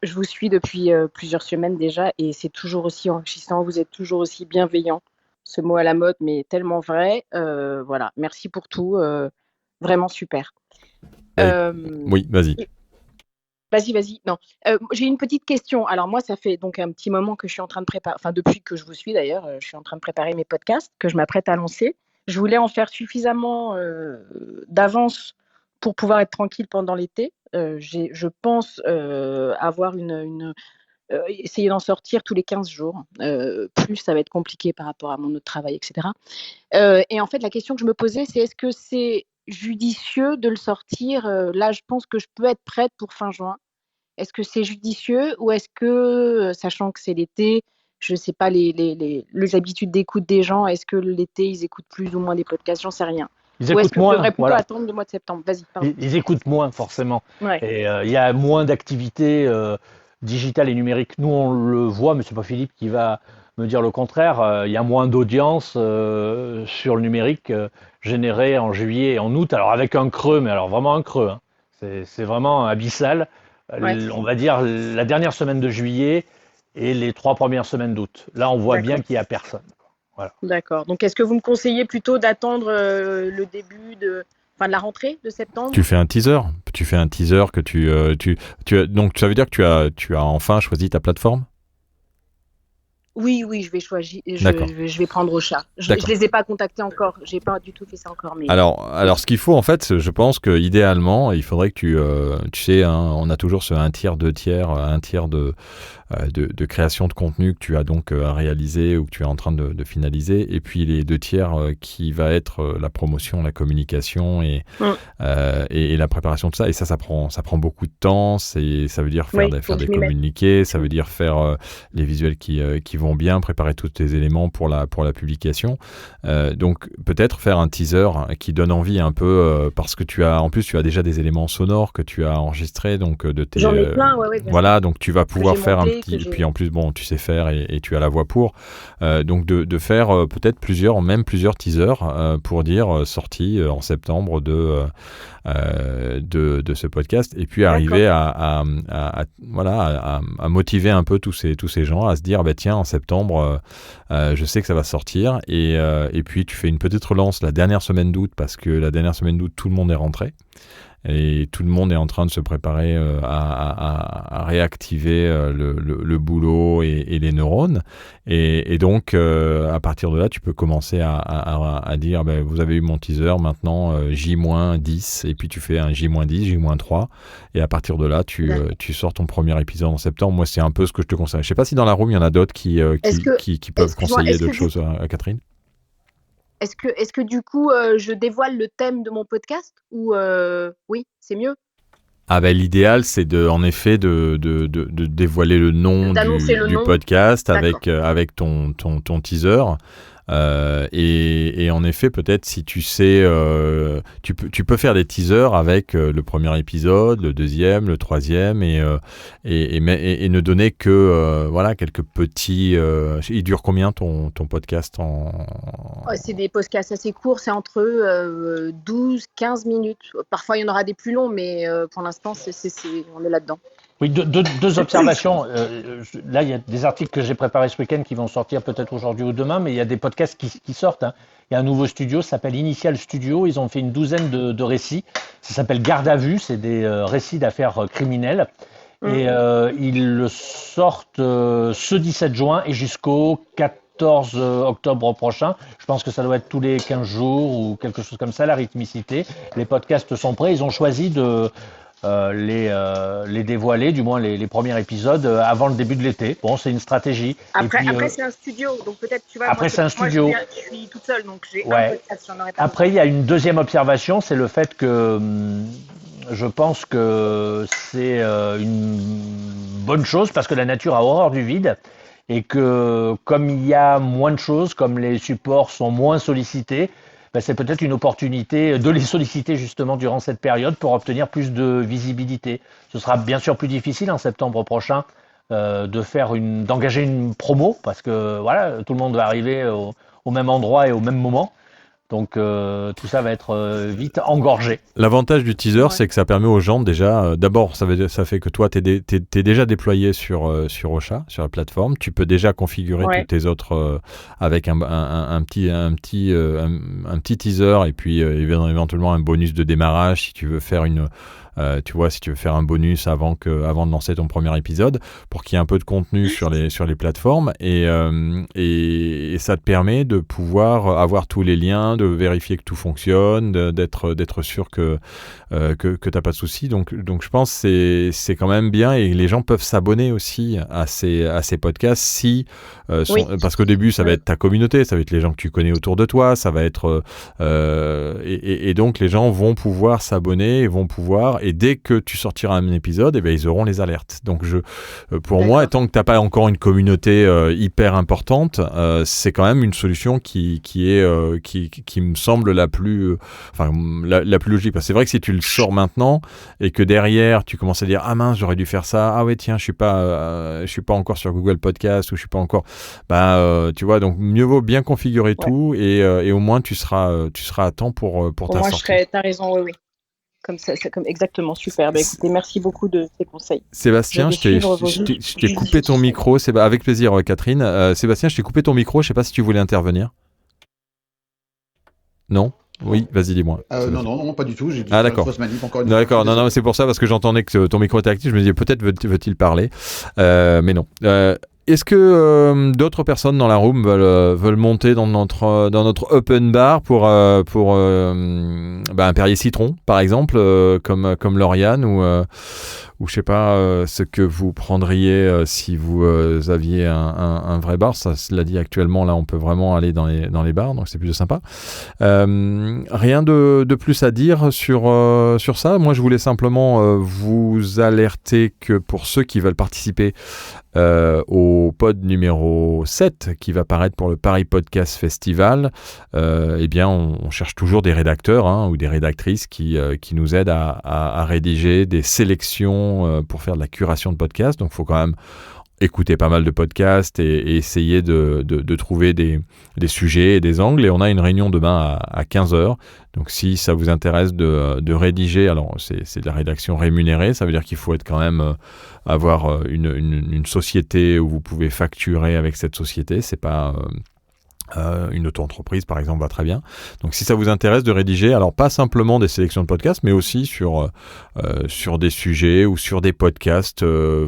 Speaker 7: je vous suis depuis plusieurs semaines déjà et c'est toujours aussi enrichissant, vous êtes toujours aussi bienveillant. Ce mot à la mode, mais tellement vrai. Voilà, merci pour tout. Vraiment super.
Speaker 1: Oui, vas-y.
Speaker 7: Vas-y. Non, j'ai une petite question. Alors moi, ça fait donc un petit moment que je suis en train de préparer, enfin depuis que je vous suis d'ailleurs, je suis en train de préparer mes podcasts que je m'apprête à lancer. Je voulais en faire suffisamment d'avance pour pouvoir être tranquille pendant l'été. Je pense avoir essayer d'en sortir tous les 15 jours. Plus ça va être compliqué par rapport à mon autre travail, etc. Et en fait, la question que je me posais, c'est est-ce que c'est judicieux de le sortir là, je pense que je peux être prête pour fin juin. Est-ce que c'est judicieux ou est-ce que, sachant que c'est l'été, je ne sais pas les habitudes d'écoute des gens, est-ce que l'été, ils écoutent plus ou moins des podcasts? J'en sais rien.
Speaker 2: Ils écoutent moins.
Speaker 7: Je devrais plutôt attendre le mois de septembre? Vas-y, pardon.
Speaker 2: Ils écoutent moins, forcément.
Speaker 7: Ouais.
Speaker 2: Et il y a moins d'activités digitales et numériques. Nous, on le voit, mais ce n'est pas Philippe qui va me dire le contraire. Il y a moins d'audience sur le numérique générée en juillet et en août. Alors, avec un creux, mais alors vraiment un creux. C'est vraiment abyssal. Ouais. On va dire la dernière semaine de juillet et les 3 premières semaines d'août. Là, on voit bien qu'il n'y a personne. Voilà.
Speaker 7: D'accord. Donc, est-ce que vous me conseillez plutôt d'attendre le début de la rentrée de septembre?
Speaker 1: Tu fais un teaser que donc ça veut dire que tu as enfin choisi ta plateforme?
Speaker 7: Oui, je vais choisir,
Speaker 1: D'accord.
Speaker 7: je vais prendre Ocha. Je
Speaker 1: D'accord.
Speaker 7: les ai pas contactés encore, j'ai pas du tout fait ça encore. Mais...
Speaker 1: Alors, ce qu'il faut en fait, je pense que idéalement, il faudrait que tu sais, hein, on a toujours ce 1/3, 2/3, 1/3 de création de contenu que tu as donc à réaliser ou que tu es en train de finaliser, et puis les 2/3 qui va être la promotion, la communication et la préparation de ça. Et ça prend beaucoup de temps. Ça veut dire faire des communiqués, ça veut dire faire les visuels qui vont bien, préparer tous tes éléments pour la publication. Donc peut-être faire un teaser qui donne envie un peu parce que tu as déjà des éléments sonores que tu as enregistrés, donc de tes.
Speaker 7: J'en ai plein,
Speaker 1: voilà, donc tu vas pouvoir faire un petit. Et puis en plus, bon, tu sais faire et tu as la voix pour. Donc de faire peut-être plusieurs teasers pour dire sortie en septembre de ce podcast, et puis arriver à motiver un peu tous ces gens à se dire tiens, en septembre je sais que ça va sortir, et puis tu fais une petite relance la dernière semaine d'août, parce que la dernière semaine d'août tout le monde est rentré et tout le monde est en train de se préparer à réactiver le boulot et les neurones, et donc à partir de là tu peux commencer à dire vous avez eu mon teaser, maintenant J-10, et puis tu fais un J-10, J-3, et à partir de là tu sors ton premier épisode en septembre. Moi c'est un peu ce que je te conseille. Je sais pas si dans la room il y en a d'autres qui peuvent conseiller d'autres choses à Catherine.
Speaker 7: Est-ce que du coup, je dévoile le thème de mon podcast ou oui, c'est mieux?
Speaker 1: L'idéal, c'est en effet de dévoiler le nom du podcast avec ton teaser. Et en effet, peut-être si tu sais, tu peux faire des teasers avec le premier épisode, le deuxième, le troisième, et ne donner que quelques petits. Il dure combien ton podcast
Speaker 7: C'est des podcasts assez courts, c'est entre 12-15 minutes. Parfois, il y en aura des plus longs, mais pour l'instant, on est là-dedans.
Speaker 2: Oui, deux observations. Là, il y a des articles que j'ai préparés ce week-end qui vont sortir peut-être aujourd'hui ou demain, mais il y a des podcasts qui sortent. Hein. Il y a un nouveau studio, ça s'appelle Initial Studio. Ils ont fait une douzaine de récits. Ça s'appelle Garde à vue, c'est des récits d'affaires criminelles. Et ils le sortent ce 17 juin et jusqu'au 14 octobre prochain. Je pense que ça doit être tous les 15 jours ou quelque chose comme ça, la rythmicité. Les podcasts sont prêts. Ils ont choisi de les dévoiler, du moins les premiers épisodes, avant le début de l'été. Bon, c'est une stratégie.
Speaker 7: Après c'est un studio, donc peut-être tu vois.
Speaker 2: Après, c'est un studio.
Speaker 7: Moi, je suis toute seule, donc j'ai un podcast, j'en aurais pas.
Speaker 2: Après, il y a une deuxième observation, c'est le fait que je pense que c'est une bonne chose, parce que la nature a horreur du vide, et que comme il y a moins de choses, comme les supports sont moins sollicités, c'est peut-être une opportunité de les solliciter justement durant cette période pour obtenir plus de visibilité. Ce sera bien sûr plus difficile en septembre prochain d'engager une promo, parce que voilà, tout le monde va arriver au même endroit et au même moment. Donc tout ça va être vite engorgé.
Speaker 1: L'avantage du teaser, c'est que ça permet aux gens déjà, d'abord ça fait que toi t'es déjà déployé sur Ocha, sur la plateforme. Tu peux déjà configurer toutes tes autres avec un petit teaser, et puis éventuellement un bonus de démarrage si tu veux faire si tu veux faire un bonus avant de lancer ton premier épisode, pour qu'il y ait un peu de contenu sur les plateformes, et ça te permet de pouvoir avoir tous les liens, de vérifier que tout fonctionne, d'être sûr que t'as pas de soucis. Donc je pense que c'est quand même bien, et les gens peuvent s'abonner aussi à ces podcasts parce qu'au début ça va être ta communauté, ça va être les gens que tu connais autour de toi, ça va être et donc les gens vont pouvoir s'abonner, et dès que tu sortiras un épisode, ils auront les alertes. Donc pour moi, tant que t'as pas encore une communauté hyper importante, c'est quand même une solution qui me semble la plus logique. Parce que c'est vrai que si tu le sors maintenant et que derrière tu commences à dire mince, j'aurais dû faire ça, tiens, je suis pas encore sur Google Podcast, ou je suis pas encore, tu vois, donc mieux vaut bien configurer tout, et au moins tu seras à temps pour ta sortie.
Speaker 7: T'as raison, oui. Comme ça, c'est exactement, super. Écoutez, merci beaucoup de ces conseils.
Speaker 1: Sébastien, je t'ai coupé ton micro. Avec plaisir, Catherine. Sébastien, je t'ai coupé ton micro. Je sais pas si tu voulais intervenir. Non ? Oui, vas-y, dis-moi.
Speaker 8: Non, pas du tout. J'ai dit
Speaker 1: d'accord.
Speaker 8: Fausse manip, encore une
Speaker 1: d'accord, non, c'est pour ça, parce que j'entendais que ton micro était actif. Je me disais, peut-être veut-il parler. Mais non. Est-ce que d'autres personnes dans la room veulent monter dans notre open bar pour un Perrier Citron, par exemple, comme Lauriane, ou je sais pas ce que vous prendriez si vous aviez un vrai bar. Ça, cela dit, actuellement, là, on peut vraiment aller dans les bars, donc c'est plutôt sympa. Rien de plus à dire sur ça. Moi, je voulais simplement vous alerter que pour ceux qui veulent participer au pod numéro 7 qui va paraître pour le Paris Podcast Festival, eh bien on cherche toujours des rédacteurs ou des rédactrices qui nous aident à rédiger des sélections pour faire de la curation de podcasts. Donc il faut quand même écouter pas mal de podcasts et essayer de trouver des sujets et des angles. Et on a une réunion demain à 15h. Donc si ça vous intéresse de rédiger, alors c'est de la rédaction rémunérée, ça veut dire qu'il faut être quand même avoir une société où vous pouvez facturer avec cette société. C'est pas une auto-entreprise, par exemple, va très bien. Donc, si ça vous intéresse de rédiger, alors pas simplement des sélections de podcasts, mais aussi sur des sujets ou sur des podcasts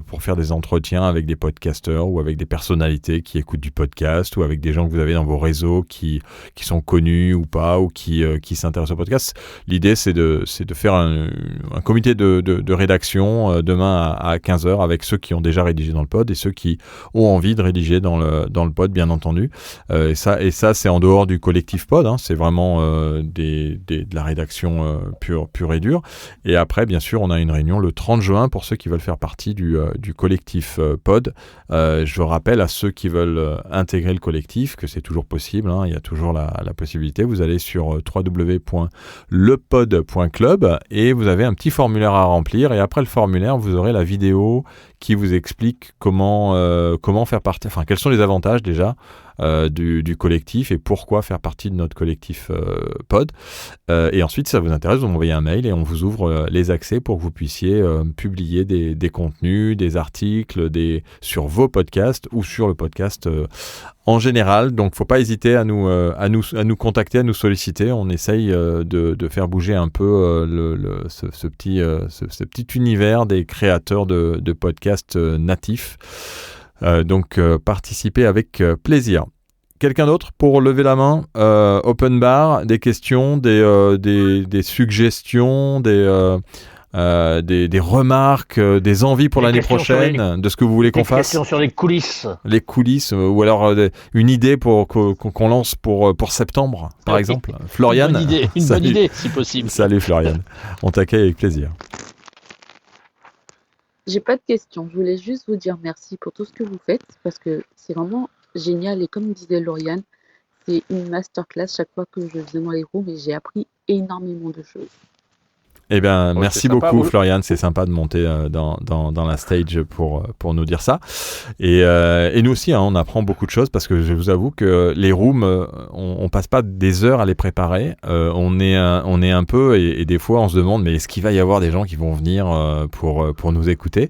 Speaker 1: pour faire des entretiens avec des podcasteurs ou avec des personnalités qui écoutent du podcast ou avec des gens que vous avez dans vos réseaux qui sont connus ou pas ou qui s'intéressent au podcast. L'idée, c'est de faire un comité de rédaction demain à 15h avec ceux qui ont déjà rédigé dans le pod et ceux qui ont envie de rédiger dans le pod, bien entendu. Et ça, c'est en dehors du collectif pod, c'est vraiment de la rédaction pure et dure. Et après, bien sûr, on a une réunion le 30 juin pour ceux qui veulent faire partie du collectif pod. Je rappelle à ceux qui veulent intégrer le collectif que c'est toujours possible, il y a toujours la possibilité. Vous allez sur www.lepod.club et vous avez un petit formulaire à remplir. Et après le formulaire, vous aurez la vidéo qui vous explique comment faire partie, enfin quels sont les avantages déjà du collectif et pourquoi faire partie de notre collectif pod. Et ensuite, si ça vous intéresse, vous m'envoyez un mail et on vous ouvre les accès pour que vous puissiez publier des contenus, des articles sur vos podcasts ou sur le podcast en général. Donc, il ne faut pas hésiter à nous contacter, à nous solliciter. On essaye de faire bouger un peu ce petit univers des créateurs de podcasts natifs. Donc, participez avec plaisir. Quelqu'un d'autre pour lever la main? Open bar, des questions, des suggestions, des remarques, des envies pour l'année prochaine, de ce que vous voulez qu'on fasse.
Speaker 2: Des questions sur les coulisses.
Speaker 1: Les coulisses, ou alors une idée qu'on lance pour septembre, par exemple. Floriane.
Speaker 2: Une bonne idée, si possible.
Speaker 1: Salut Floriane, on t'accueille avec plaisir.
Speaker 8: J'ai pas de questions, je voulais juste vous dire merci pour tout ce que vous faites, parce que c'est vraiment génial, et comme disait Lauriane, c'est une masterclass chaque fois que je viens dans les rooms et j'ai appris énormément de choses.
Speaker 1: Eh bien, merci beaucoup, Floriane. C'est sympa de monter dans la stage pour nous dire ça. Et nous aussi, on apprend beaucoup de choses parce que je vous avoue que les rooms, on passe pas des heures à les préparer. On est un peu, et des fois, on se demande, mais est-ce qu'il va y avoir des gens qui vont venir pour nous écouter?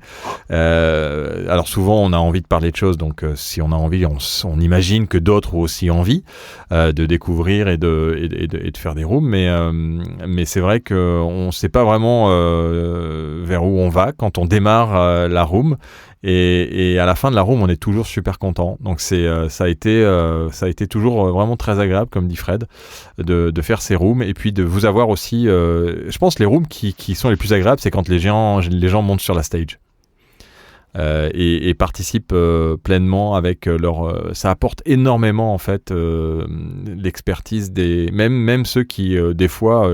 Speaker 1: Alors souvent, on a envie de parler de choses. Donc, si on a envie, on imagine que d'autres ont aussi envie de découvrir et de faire des rooms. Mais c'est vrai qu'on sait pas vraiment vers où on va quand on démarre la room et à la fin de la room on est toujours super content. Donc ça a été toujours vraiment très agréable, comme dit Fred, de faire ces rooms et puis de vous avoir aussi je pense les rooms qui sont les plus agréables, c'est quand les gens montent sur la stage et participent pleinement avec ça apporte énormément en fait l'expertise même ceux qui des fois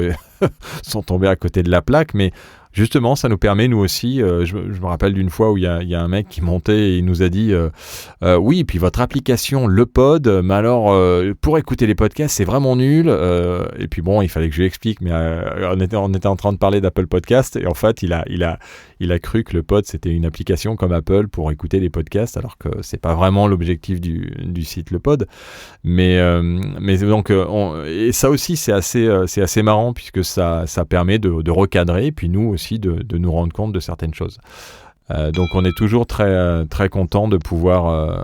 Speaker 1: sont tombés à côté de la plaque, mais justement ça nous permet nous aussi, je me rappelle d'une fois où il y a un mec qui montait et il nous a dit oui, puis votre application le pod, mais alors pour écouter les podcasts c'est vraiment nul, et puis bon il fallait que je lui explique, mais on était en train de parler d'Apple Podcast et en fait il a cru que le pod c'était une application comme Apple pour écouter les podcasts, alors que c'est pas vraiment l'objectif du site le pod, mais donc et ça aussi c'est assez marrant puisque ça permet de recadrer et puis nous aussi de nous rendre compte de certaines choses. Donc on est toujours très très content de pouvoir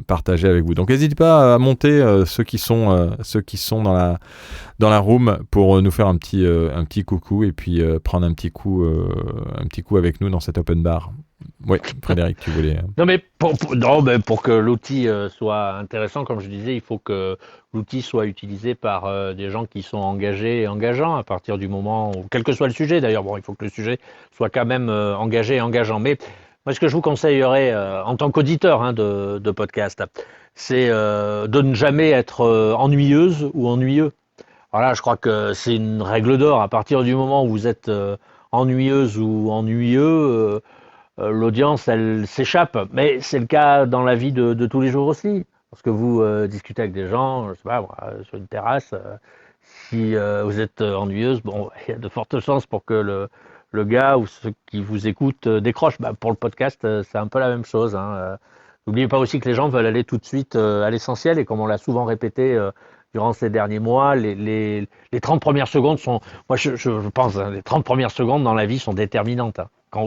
Speaker 1: partager avec vous. Donc n'hésitez pas à monter ceux qui sont dans la room pour nous faire un petit coucou et puis prendre un petit coup avec nous dans cet open bar. Oui, Frédéric, tu voulais...
Speaker 2: Non, mais pour que l'outil soit intéressant, comme je disais, il faut que l'outil soit utilisé par des gens qui sont engagés et engageants à partir du moment où, quel que soit le sujet d'ailleurs, bon, il faut que le sujet soit quand même engagé et engageant. Mais moi, ce que je vous conseillerais en tant qu'auditeur de podcast, c'est de ne jamais être ennuyeuse ou ennuyeux. Voilà, je crois que c'est une règle d'or. À partir du moment où vous êtes ennuyeuse ou ennuyeux, l'audience, elle s'échappe. Mais c'est le cas dans la vie de tous les jours aussi. Parce que vous discutez avec des gens, je sais pas, sur une terrasse, si vous êtes ennuyeuse, bon, il y a de fortes chances pour que le gars ou ceux qui vous écoutent décrochent. Pour le podcast, c'est un peu la même chose. N'oubliez pas aussi que les gens veulent aller tout de suite à l'essentiel, et comme on l'a souvent répété durant ces derniers mois, les 30 premières secondes sont, moi je pense, les 30 premières secondes dans la vie sont déterminantes.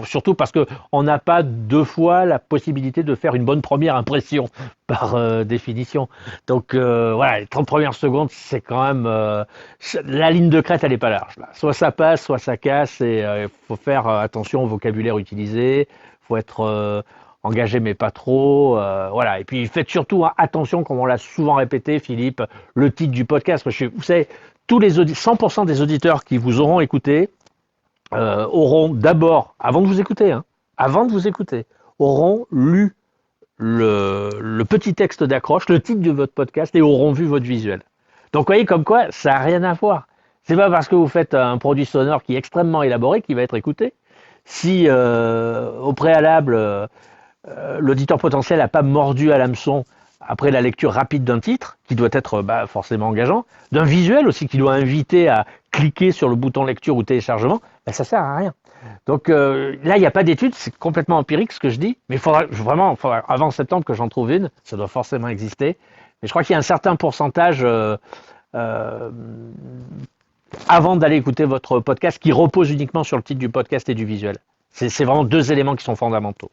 Speaker 2: Surtout parce qu'on n'a pas deux fois la possibilité de faire une bonne première impression, par définition. Donc voilà, les 30 premières secondes, c'est quand même... la ligne de crête, elle n'est pas large. Là. Soit ça passe, soit ça casse, et il faut faire attention au vocabulaire utilisé, il faut être engagé mais pas trop. Voilà. Et puis faites surtout attention, comme on l'a souvent répété, Philippe, le titre du podcast. Parce que vous savez, 100% des auditeurs qui vous auront écouté, auront d'abord, avant de vous écouter, auront lu le petit texte d'accroche, le titre de votre podcast, et auront vu votre visuel. Donc vous voyez comme quoi ça n'a rien à voir. C'est pas parce que vous faites un produit sonore qui est extrêmement élaboré qu'il va être écouté. Si au préalable l'auditeur potentiel n'a pas mordu à l'hameçon après la lecture rapide d'un titre, qui doit être forcément engageant, d'un visuel aussi qui doit inviter à cliquer sur le bouton lecture ou téléchargement, ça sert à rien. Donc là, il n'y a pas d'études, c'est complètement empirique ce que je dis, mais il faudra avant septembre que j'en trouve une, ça doit forcément exister. Mais je crois qu'il y a un certain pourcentage avant d'aller écouter votre podcast qui repose uniquement sur le titre du podcast et du visuel. C'est vraiment deux éléments qui sont fondamentaux.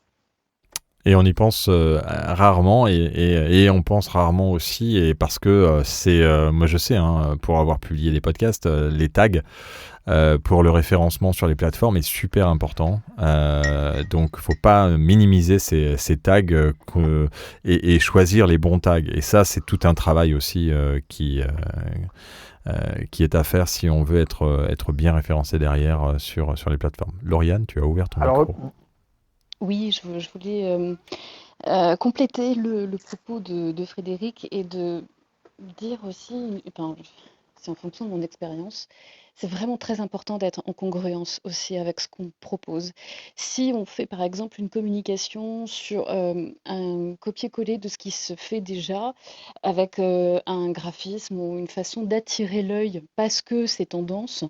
Speaker 1: Et on y pense rarement, et on pense rarement aussi, et parce que moi je sais, pour avoir publié des podcasts, les tags pour le référencement sur les plateformes est super important. Donc faut pas minimiser ces tags et choisir les bons tags. Et ça, c'est tout un travail aussi qui est à faire si on veut être bien référencé derrière sur les plateformes. Lauriane, tu as ouvert ton micro.
Speaker 6: Oui, je voulais compléter le propos de Frédéric et de dire aussi, c'est en fonction de mon expérience, c'est vraiment très important d'être en congruence aussi avec ce qu'on propose. Si on fait par exemple une communication sur un copier-coller de ce qui se fait déjà, avec un graphisme ou une façon d'attirer l'œil parce que c'est tendance,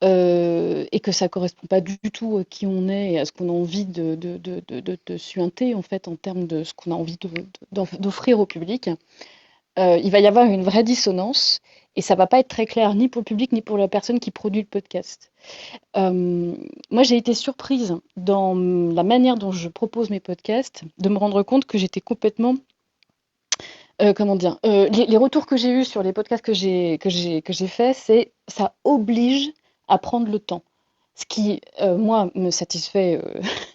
Speaker 6: et que ça correspond pas du tout à qui on est et à ce qu'on a envie de suinter en fait en termes de ce qu'on a envie d'offrir au public, il va y avoir une vraie dissonance et ça va pas être très clair ni pour le public ni pour la personne qui produit le podcast. Moi, j'ai été surprise dans la manière dont je propose mes podcasts de me rendre compte que j'étais complètement les retours que j'ai eus sur les podcasts que j'ai faits, c'est ça oblige à prendre le temps. Ce qui, moi, me satisfait,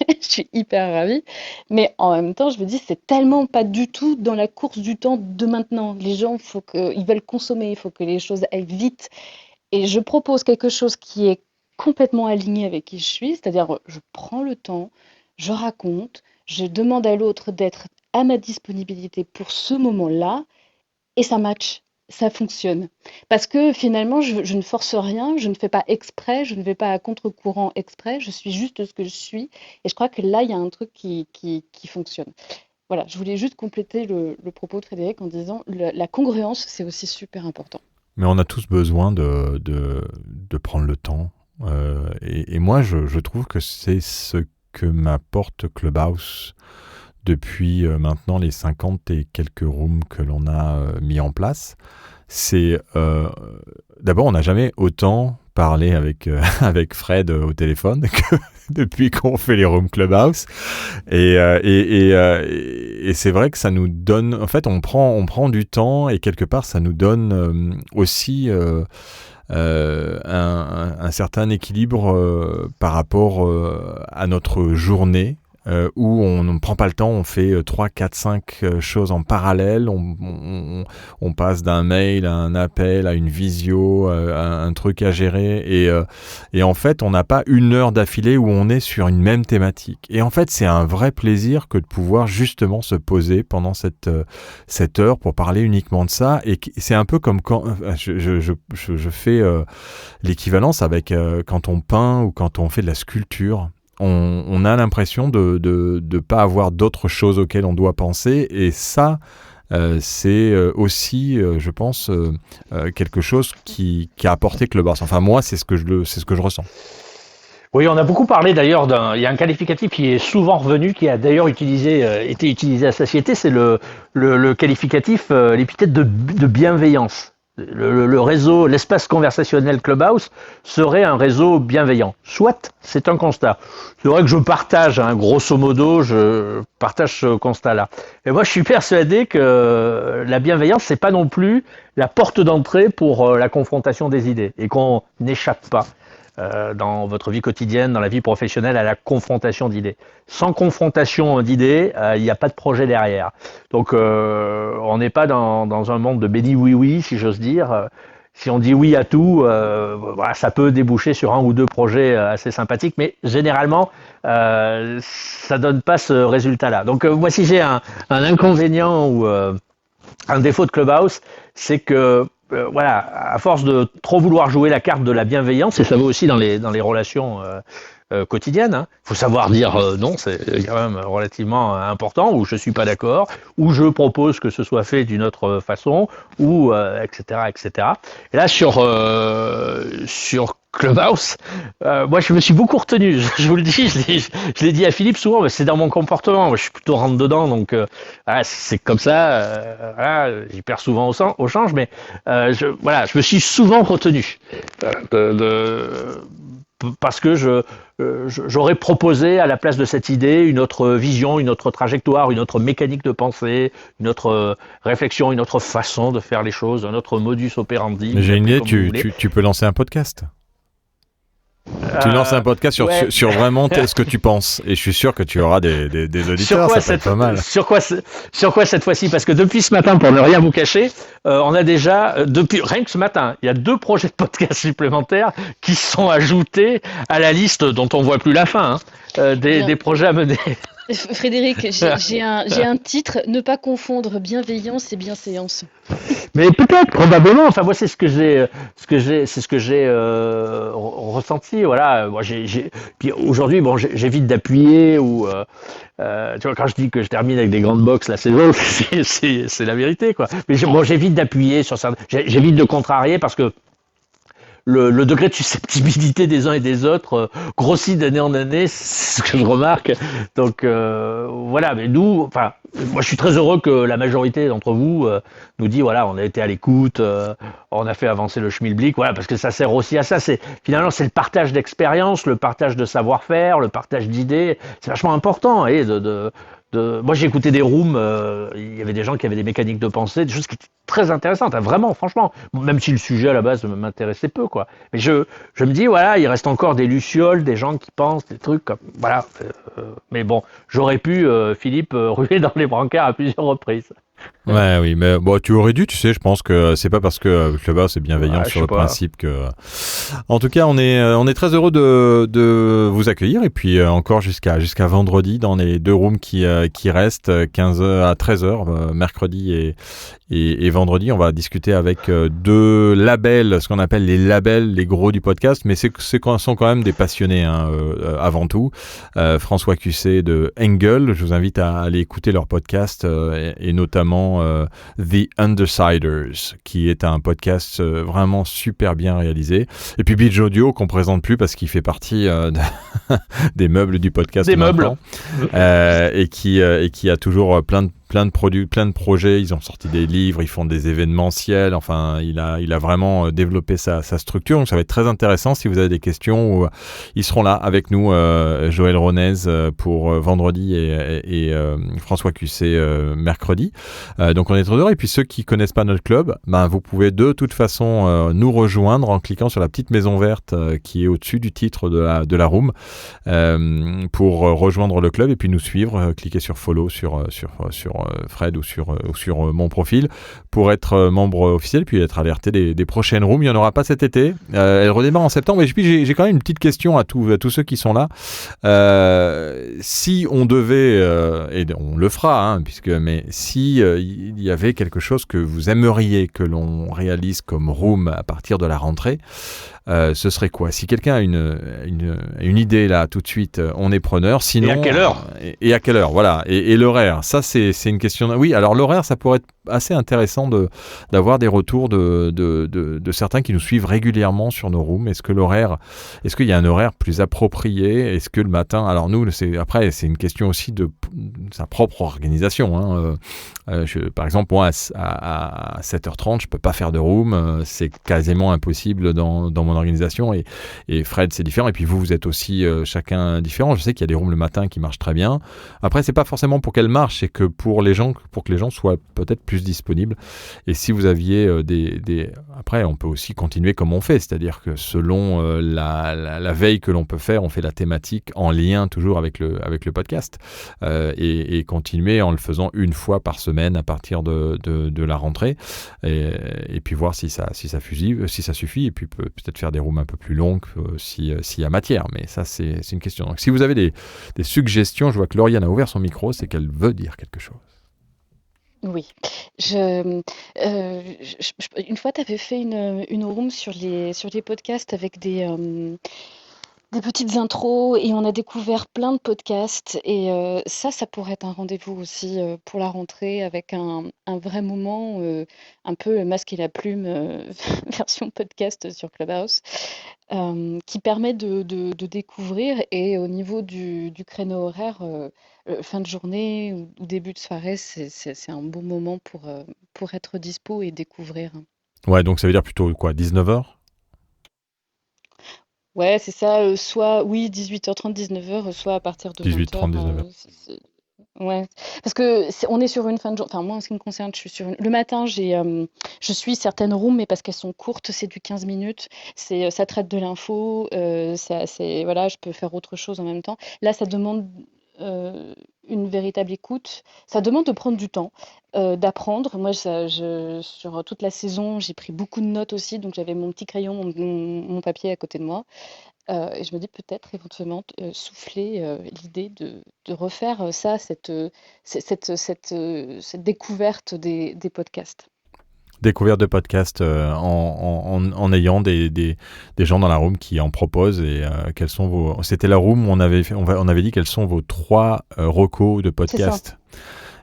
Speaker 6: je suis hyper ravie, mais en même temps, je me dis, c'est tellement pas du tout dans la course du temps de maintenant. Les gens, ils veulent consommer, il faut que les choses aillent vite. Et je propose quelque chose qui est complètement aligné avec qui je suis, c'est-à-dire, je prends le temps, je raconte, je demande à l'autre d'être à ma disponibilité pour ce moment-là, et ça match. Ça fonctionne. Parce que finalement, je ne force rien, je ne fais pas exprès, je ne vais pas à contre-courant exprès, je suis juste ce que je suis. Et je crois que là, il y a un truc qui fonctionne. Voilà, je voulais juste compléter le propos de Frédéric en disant la congruence, c'est aussi super important.
Speaker 1: Mais on a tous besoin de prendre le temps. Et moi, je trouve que c'est ce que m'apporte Clubhouse depuis maintenant les 50 et quelques rooms que l'on a mis en place. C'est d'abord, on n'a jamais autant parlé avec Fred au téléphone que depuis qu'on fait les rooms Clubhouse. Et c'est vrai que ça nous donne... En fait, on prend du temps, et quelque part, ça nous donne aussi... un certain équilibre par rapport à notre journée, où on ne prend pas le temps, on fait 3, 4, 5 choses en parallèle, on passe d'un mail à un appel, à une visio, à un truc à gérer, et en fait, on n'a pas une heure d'affilée où on est sur une même thématique. Et en fait, c'est un vrai plaisir que de pouvoir justement se poser pendant cette heure pour parler uniquement de ça, et c'est un peu comme quand je fais l'équivalence avec quand on peint ou quand on fait de la sculpture. On a l'impression de pas avoir d'autres choses auxquelles on doit penser, et ça, c'est aussi, je pense, quelque chose qui a apporté Clubhouse. Enfin, moi, c'est ce que je ressens.
Speaker 2: Oui, on a beaucoup parlé d'ailleurs il y a un qualificatif qui est souvent revenu, qui a d'ailleurs été utilisé à satiété, c'est le qualificatif, l'épithète de bienveillance. Le réseau, l'espace conversationnel Clubhouse serait un réseau bienveillant. Soit, c'est un constat. C'est vrai que je partage, grosso modo, je partage ce constat-là. Et moi, je suis persuadé que la bienveillance, c'est pas non plus la porte d'entrée pour la confrontation des idées, et qu'on n'échappe pas dans votre vie quotidienne, dans la vie professionnelle, à la confrontation d'idées. Sans confrontation d'idées, il n'y a pas de projet derrière. Donc, on n'est pas dans un monde de béni oui, si j'ose dire. Si on dit oui à tout, ça peut déboucher sur un ou deux projets assez sympathiques, mais généralement, ça donne pas ce résultat-là. Donc, moi, si j'ai un inconvénient ou un défaut de Clubhouse, c'est que à force de trop vouloir jouer la carte de la bienveillance, et ça vaut aussi dans les relations quotidiennes, faut savoir dire non, c'est quand même relativement important, ou je suis pas d'accord, ou je propose que ce soit fait d'une autre façon, ou etc. Et là sur Clubhouse, moi je me suis beaucoup retenu, je vous le dis, je l'ai dit à Philippe souvent, mais c'est dans mon comportement, moi, je suis plutôt rentre dedans, donc c'est comme ça, j'y perds souvent au change, mais je me suis souvent retenu parce que j'aurais proposé à la place de cette idée une autre vision, une autre trajectoire, une autre mécanique de pensée, une autre réflexion, une autre façon de faire les choses, un autre modus operandi.
Speaker 1: Mais j'ai une idée, tu peux lancer un podcast. Tu lances un podcast sur vraiment ce que tu penses, et je suis sûr que tu auras des auditeurs, ça peut être pas mal.
Speaker 2: Sur quoi cette fois-ci? Parce que depuis ce matin, pour ne rien vous cacher, on a déjà, rien que ce matin, il y a 2 projets de podcast supplémentaires qui sont ajoutés à la liste dont on voit plus la fin, des projets à mener.
Speaker 6: Frédéric, j'ai un titre, ne pas confondre bienveillance et bienséance.
Speaker 2: Mais peut-être, probablement. Enfin, moi, c'est ce que j'ai ressenti. Voilà. Moi, puis aujourd'hui, bon, j'évite d'appuyer ou, tu vois, quand je dis que je termine avec des grandes boxes la saison, c'est la vérité, quoi. Mais j'évite d'appuyer sur ça. J'évite de contrarier parce que le degré de susceptibilité des uns et des autres grossit d'année en année, c'est ce que je remarque. Donc voilà, mais nous, moi je suis très heureux que la majorité d'entre vous nous dit voilà, on a été à l'écoute, on a fait avancer le schmilblick, voilà, parce que ça sert aussi à ça. Finalement c'est le partage d'expérience, le partage de savoir-faire, le partage d'idées. C'est vachement important, et moi j'ai écouté des rooms, il y avait des gens qui avaient des mécaniques de pensée, des choses qui étaient très intéressantes, vraiment, franchement, même si le sujet à la base m'intéressait peu, quoi. Mais je me dis, voilà, il reste encore des lucioles, des gens qui pensent, des trucs comme, voilà. Mais bon, j'aurais pu, Philippe, ruer dans les brancards à plusieurs reprises.
Speaker 1: Ouais, oui, mais bon, tu aurais dû, tu sais, je pense que c'est pas parce que Clubhouse est bienveillant sur le principe que... En tout cas, on est très heureux de vous accueillir, et puis encore jusqu'à vendredi dans les 2 rooms qui restent, 15h à 13h, mercredi et vendredi. On va discuter avec 2 labels, ce qu'on appelle les labels, les gros du podcast, mais sont quand même des passionnés, avant tout. François Cusset de Engel, je vous invite à aller écouter leur podcast, et notamment The Undersiders, qui est un podcast vraiment super bien réalisé. Et puis Beach Audio, qu'on présente plus parce qu'il fait partie des meubles du podcast.
Speaker 2: Des meubles.
Speaker 1: Et qui a toujours plein plein de projets. Ils ont sorti des livres, ils font des événementiels. Enfin, il a vraiment développé sa structure. Donc, ça va être très intéressant. Si vous avez des questions, ils seront là avec nous, Joël Ronez pour vendredi et François Cusset mercredi. Donc, on est très heureux. Et puis, ceux qui connaissent pas notre club, vous pouvez de toute façon nous rejoindre en cliquant sur la petite maison verte qui est au-dessus du titre de la room pour rejoindre le club et puis nous suivre. Cliquez sur follow sur Fred ou sur mon profil pour être membre officiel puis être alerté des prochaines rooms. Il n'y en aura pas cet été. Elle redémarre en septembre. Et puis j'ai quand même une petite question à tous ceux qui sont là. Si on devait, et on le fera, mais si il y avait quelque chose que vous aimeriez que l'on réalise comme room à partir de la rentrée, ce serait quoi? Si quelqu'un a une idée là tout de suite, on est preneur. Sinon,
Speaker 2: et à quelle heure?
Speaker 1: Et à quelle heure, voilà. Et l'horaire, ça c'est une question. Oui, alors l'horaire, ça pourrait être assez intéressant d'avoir des retours de certains qui nous suivent régulièrement sur nos rooms. Est-ce qu'il y a un horaire plus approprié? Est-ce que le matin, alors nous, c'est une question aussi de sa propre organisation. Par exemple, moi à 7h30, je peux pas faire de room. C'est quasiment impossible dans mon organisation. Et Fred, c'est différent. Et puis vous êtes aussi chacun différent. Je sais qu'il y a des rooms le matin qui marchent très bien. Après, c'est pas forcément pour qu'elles marchent, c'est que pour que les gens soient peut-être plus disponibles. Et si vous aviez après, on peut aussi continuer comme on fait, c'est-à-dire que selon la veille que l'on peut faire, on fait la thématique en lien toujours avec le podcast et continuer en le faisant une fois par semaine à partir de la rentrée et puis voir si ça suffit et puis peut-être faire des rooms un peu plus longues s'il y a matière. Mais ça, c'est une question. Donc, si vous avez des suggestions, je vois que Lauriane a ouvert son micro, c'est qu'elle veut dire quelque chose.
Speaker 6: Oui. Une fois, tu avais fait une room sur les podcasts avec des petites intros et on a découvert plein de podcasts et ça pourrait être un rendez-vous aussi pour la rentrée avec un vrai moment, un peu masque et la plume version podcast sur Clubhouse, qui permet de découvrir et au niveau du créneau horaire, fin de journée ou début de soirée, c'est un bon moment pour être dispo et découvrir.
Speaker 1: Ouais, donc ça veut dire plutôt quoi, 19h?
Speaker 6: Ouais, c'est ça, soit 18h30, 19h, soit à partir de
Speaker 1: 18h30,
Speaker 6: 20h.
Speaker 1: 19h.
Speaker 6: Ouais, parce que on est sur une fin de journée. Enfin, moi, en ce qui me concerne, je suis le matin, je suis certaines rooms, mais parce qu'elles sont courtes, c'est du 15 minutes. Ça traite de l'info, voilà, je peux faire autre chose en même temps. Là, ça demande une véritable écoute. Ça demande de prendre du temps, d'apprendre. Moi, sur toute la saison, j'ai pris beaucoup de notes aussi, donc j'avais mon petit crayon, mon papier à côté de moi. Et je me dis peut-être éventuellement souffler l'idée de refaire cette découverte des podcasts.
Speaker 1: Découverte de podcasts en ayant des gens dans la room qui en proposent et quels sont vos... C'était la room où on avait dit quels sont vos 3 recos de podcasts.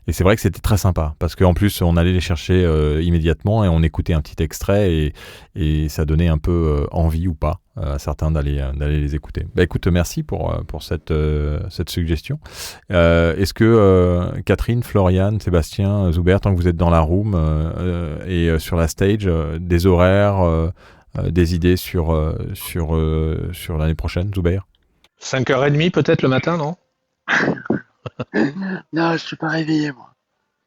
Speaker 1: Et c'est vrai que c'était très sympa parce qu'en plus on allait les chercher immédiatement et on écoutait un petit extrait et ça donnait un peu envie ou pas à certains d'aller les écouter. Écoute, merci pour cette suggestion. Est-ce que Catherine, Floriane, Sébastien, Zuber, tant que vous êtes dans la room et sur la stage, des horaires, des idées sur l'année prochaine, Zuber?
Speaker 2: 5h30 peut-être le matin, non?
Speaker 5: Non, je suis pas réveillé, moi.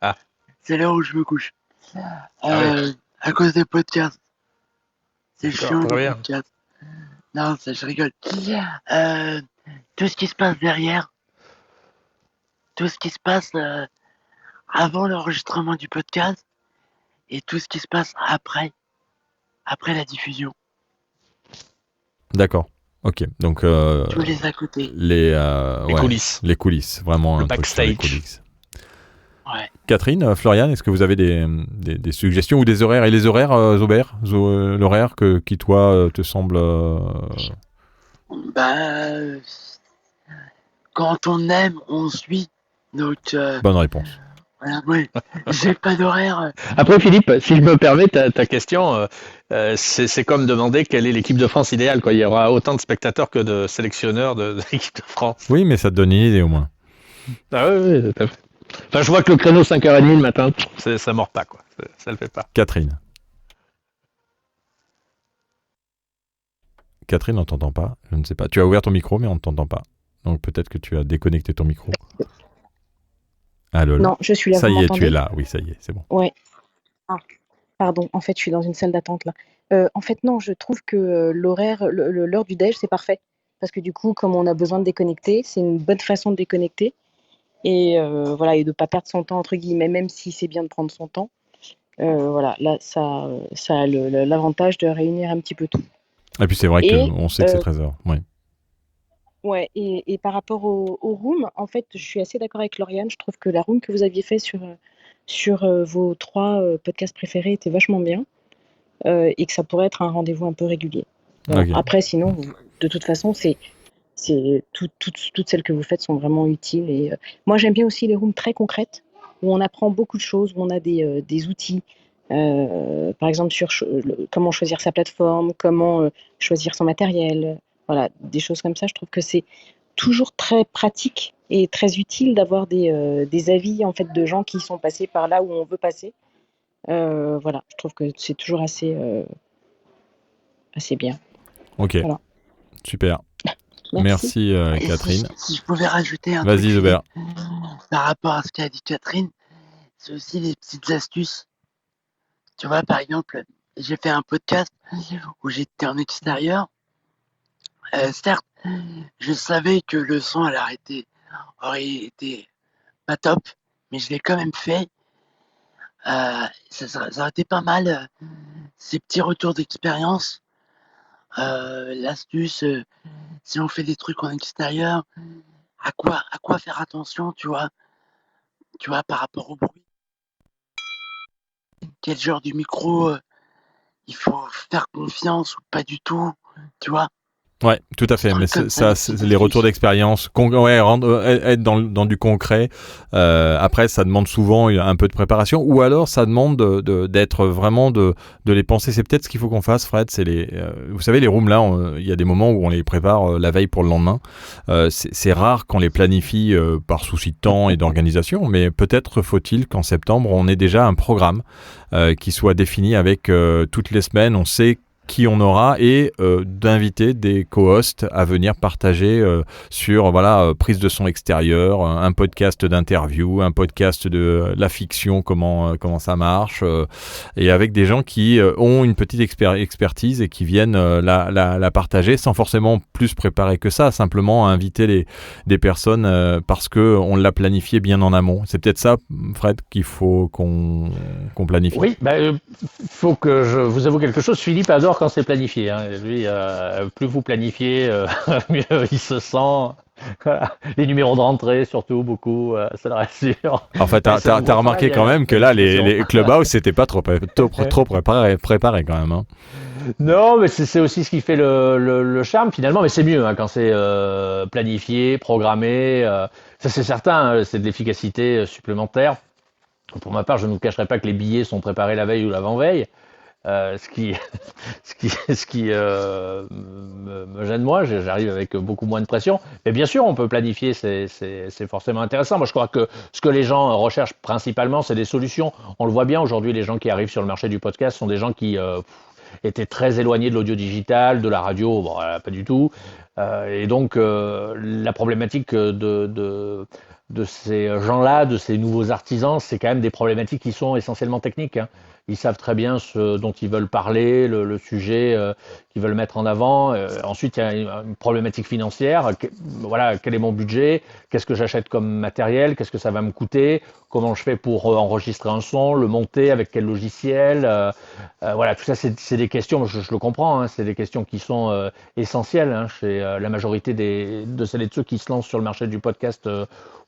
Speaker 2: Ah.
Speaker 5: C'est là où je me couche.
Speaker 2: Oui.
Speaker 5: À cause des podcasts. C'est chiant,
Speaker 2: très
Speaker 5: les
Speaker 2: bien.
Speaker 5: podcasts. Non, je rigole. Tout ce qui se passe derrière, tout ce qui se passe avant l'enregistrement du podcast et tout ce qui se passe après la diffusion.
Speaker 1: D'accord. Ok, donc
Speaker 5: Tous les à côté.
Speaker 2: Les coulisses.
Speaker 1: Les coulisses, vraiment
Speaker 2: Le
Speaker 1: un truc sur les
Speaker 2: backstage.
Speaker 1: coulisses.
Speaker 5: Ouais.
Speaker 1: Catherine, Floriane, est-ce que vous avez des suggestions ou des horaires? Et les horaires, Zuber, l'horaire qui toi te semble
Speaker 5: Quand on aime, on suit. Donc,
Speaker 1: bonne réponse.
Speaker 5: voilà, ouais. J'ai pas d'horaire.
Speaker 2: Après, Philippe, si je me permets ta question, c'est comme demander quelle est l'équipe de France idéale, quoi. Il y aura autant de spectateurs que de sélectionneurs de l'équipe de France.
Speaker 1: Oui, mais ça te donne une idée au moins.
Speaker 2: Ah oui, tout à fait. Enfin, je vois que le créneau 5h30 le matin, ça mord pas, quoi. Ça le fait pas.
Speaker 1: Catherine. Catherine, on t'entend pas. Je ne sais pas. Tu as ouvert ton micro, mais on ne t'entend pas. Donc peut-être que tu as déconnecté ton micro. Allô.
Speaker 7: Non, je suis là.
Speaker 1: Ça
Speaker 7: vous
Speaker 1: y est, tu
Speaker 7: m'entendez?
Speaker 1: es là. Oui, ça y est, c'est bon.
Speaker 7: Ouais. Ah, pardon. En fait, je suis dans une salle d'attente là. En fait, non, je trouve que l'heure du déj, c'est parfait. Parce que du coup, comme on a besoin de déconnecter, c'est une bonne façon de déconnecter. Et voilà, et de ne pas perdre son temps, entre guillemets, même si c'est bien de prendre son temps. Voilà, là, ça a l'avantage de réunir un petit peu tout.
Speaker 1: Et puis c'est vrai
Speaker 7: Et
Speaker 1: qu'on sait que c'est 13h. Oui.
Speaker 7: ouais, et par rapport au room, en fait, je suis assez d'accord avec Lauriane. Je trouve que la room que vous aviez fait sur vos 3 podcasts préférés était vachement bien, et que ça pourrait être un rendez-vous un peu régulier. Voilà.
Speaker 1: Ok.
Speaker 7: Après, sinon, de toute façon, toutes celles que vous faites sont vraiment utiles. Et moi, j'aime bien aussi les rooms très concrètes où on apprend beaucoup de choses, où on a des outils. Par exemple, sur comment choisir sa plateforme, comment choisir son matériel. Voilà, des choses comme ça. Je trouve que c'est toujours très pratique et très utile d'avoir des avis en fait de gens qui sont passés par là où on veut passer. Voilà, je trouve que c'est toujours assez bien.
Speaker 1: Ok.
Speaker 7: Voilà.
Speaker 1: Super.
Speaker 7: Merci.
Speaker 1: Merci,
Speaker 5: Et
Speaker 1: Catherine.
Speaker 5: si je pouvais rajouter un
Speaker 1: Vas-y,
Speaker 5: truc,
Speaker 1: Zuber.
Speaker 5: par rapport à ce qu'a dit Catherine, c'est aussi les petites astuces. Tu vois, par exemple, j'ai fait un podcast où j'étais en extérieur. Certes, je savais que le son aurait été pas top, mais je l'ai quand même fait. Ça aurait été pas mal, ces petits retours d'expérience. L'astuce, si on fait des trucs en extérieur, à quoi faire attention, tu vois, par rapport au bruit. Quel genre de micro il faut faire confiance ou pas du tout, tu vois.
Speaker 1: Ouais, tout à fait. Mais c'est les retours d'expérience, être dans du concret. Après, ça demande souvent un peu de préparation, ou alors ça demande d'être vraiment de les penser. C'est peut-être ce qu'il faut qu'on fasse, Fred. C'est vous savez, les rooms là, il y a des moments où on les prépare la veille pour le lendemain. C'est rare qu'on les planifie par souci de temps et d'organisation, mais peut-être faut-il qu'en septembre, on ait déjà un programme qui soit défini avec toutes les semaines. On sait qui on aura et d'inviter des co-hosts à venir partager sur prise de son extérieur, un podcast d'interview, un podcast de la fiction, comment ça marche, et avec des gens qui ont une petite expertise et qui viennent la partager sans forcément plus préparer que ça, simplement inviter des personnes parce qu'on l'a planifié bien en amont. C'est peut-être ça, Fred, qu'il faut qu'on planifie.
Speaker 2: Oui, faut que je vous avoue quelque chose. Philippe adore quand c'est planifié. Hein. Lui, plus vous planifiez, mieux il se sent. Les numéros de rentrée, surtout, beaucoup, ça le rassure.
Speaker 1: En fait, t'as remarqué quand même que là, les Clubhouse, c'était pas trop préparé quand même. Hein.
Speaker 2: Non, mais c'est aussi ce qui fait le charme finalement. Mais c'est mieux quand c'est planifié, programmé. Ça, c'est certain, c'est de l'efficacité supplémentaire. Pour ma part, je ne vous cacherai pas que les billets sont préparés la veille ou l'avant-veille. Ce qui me gêne moi, j'arrive avec beaucoup moins de pression. Mais bien sûr, on peut planifier, c'est forcément intéressant. Moi, je crois que ce que les gens recherchent principalement, c'est des solutions. On le voit bien aujourd'hui, les gens qui arrivent sur le marché du podcast sont des gens qui étaient très éloignés de l'audio digital, de la radio, bon, pas du tout. Et donc, la problématique de ces gens-là, de ces nouveaux artisans, c'est quand même des problématiques qui sont essentiellement techniques. Hein. Ils savent très bien ce dont ils veulent parler, le sujet qu'ils veulent mettre en avant. Ensuite, il y a une problématique financière. Voilà, quel est mon budget? Qu'est-ce que j'achète comme matériel? Qu'est-ce que ça va me coûter? Comment je fais pour enregistrer un son, le monter, avec quel logiciel? Voilà, tout ça, c'est des questions, je le comprends, hein, c'est des questions qui sont essentielles hein, chez la majorité de celles et de ceux qui se lancent sur le marché du podcast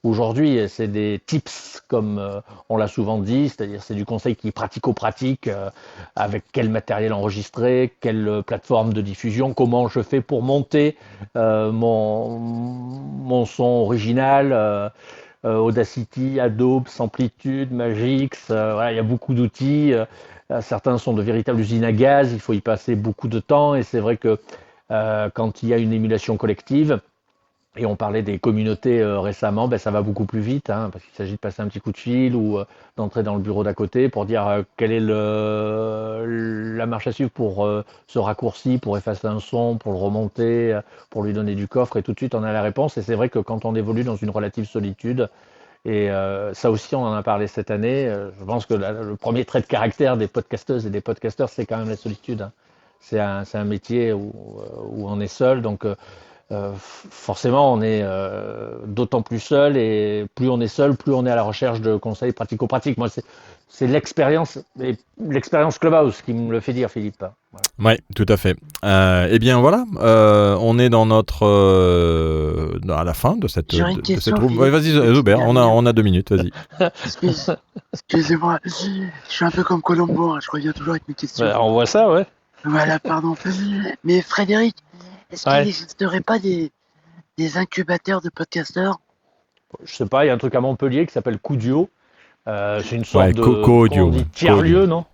Speaker 2: aujourd'hui. C'est des tips, comme on l'a souvent dit, c'est-à-dire c'est du conseil qui est pratico-pratique, avec quel matériel enregistrer, quelle plateforme de diffusion, comment je fais pour monter mon son original, Audacity, Adobe, Samplitude, Magix, voilà, il y a beaucoup d'outils. Certains sont de véritables usines à gaz, il faut y passer beaucoup de temps et c'est vrai que quand il y a une émulation collective, Et on parlait des communautés récemment, ça va beaucoup plus vite, hein, parce qu'il s'agit de passer un petit coup de fil ou d'entrer dans le bureau d'à côté pour dire quelle est la marche à suivre pour ce raccourci, pour effacer un son, pour le remonter, pour lui donner du coffre, et tout de suite on a la réponse. Et c'est vrai que quand on évolue dans une relative solitude, et ça aussi on en a parlé cette année, je pense que le premier trait de caractère des podcasteuses et des podcasteurs, c'est quand même la solitude, hein. C'est un métier où on est seul, donc forcément on est d'autant plus seul, et plus on est seul, plus on est à la recherche de conseils pratico-pratiques. Moi, c'est l'expérience Clubhouse qui me le fait dire, Philippe. Voilà.
Speaker 1: Ouais, tout à fait. Eh bien voilà, on est dans notre à la fin de cette
Speaker 5: J'aurais une question,
Speaker 1: room. Ouais, vas-y Zuber, on a 2 minutes, vas-y.
Speaker 5: Excusez-moi, je suis un peu comme Colombo, hein, je reviens toujours avec mes questions.
Speaker 2: On voit ça, ouais.
Speaker 5: Voilà, pardon. Mais Frédéric, est-ce qu'il n'existerait pas des incubateurs de podcasteurs?
Speaker 2: Je sais pas, il y a un truc à Montpellier qui s'appelle Coudio. C'est une sorte de
Speaker 1: Co-audio.
Speaker 2: tiers-lieu, non?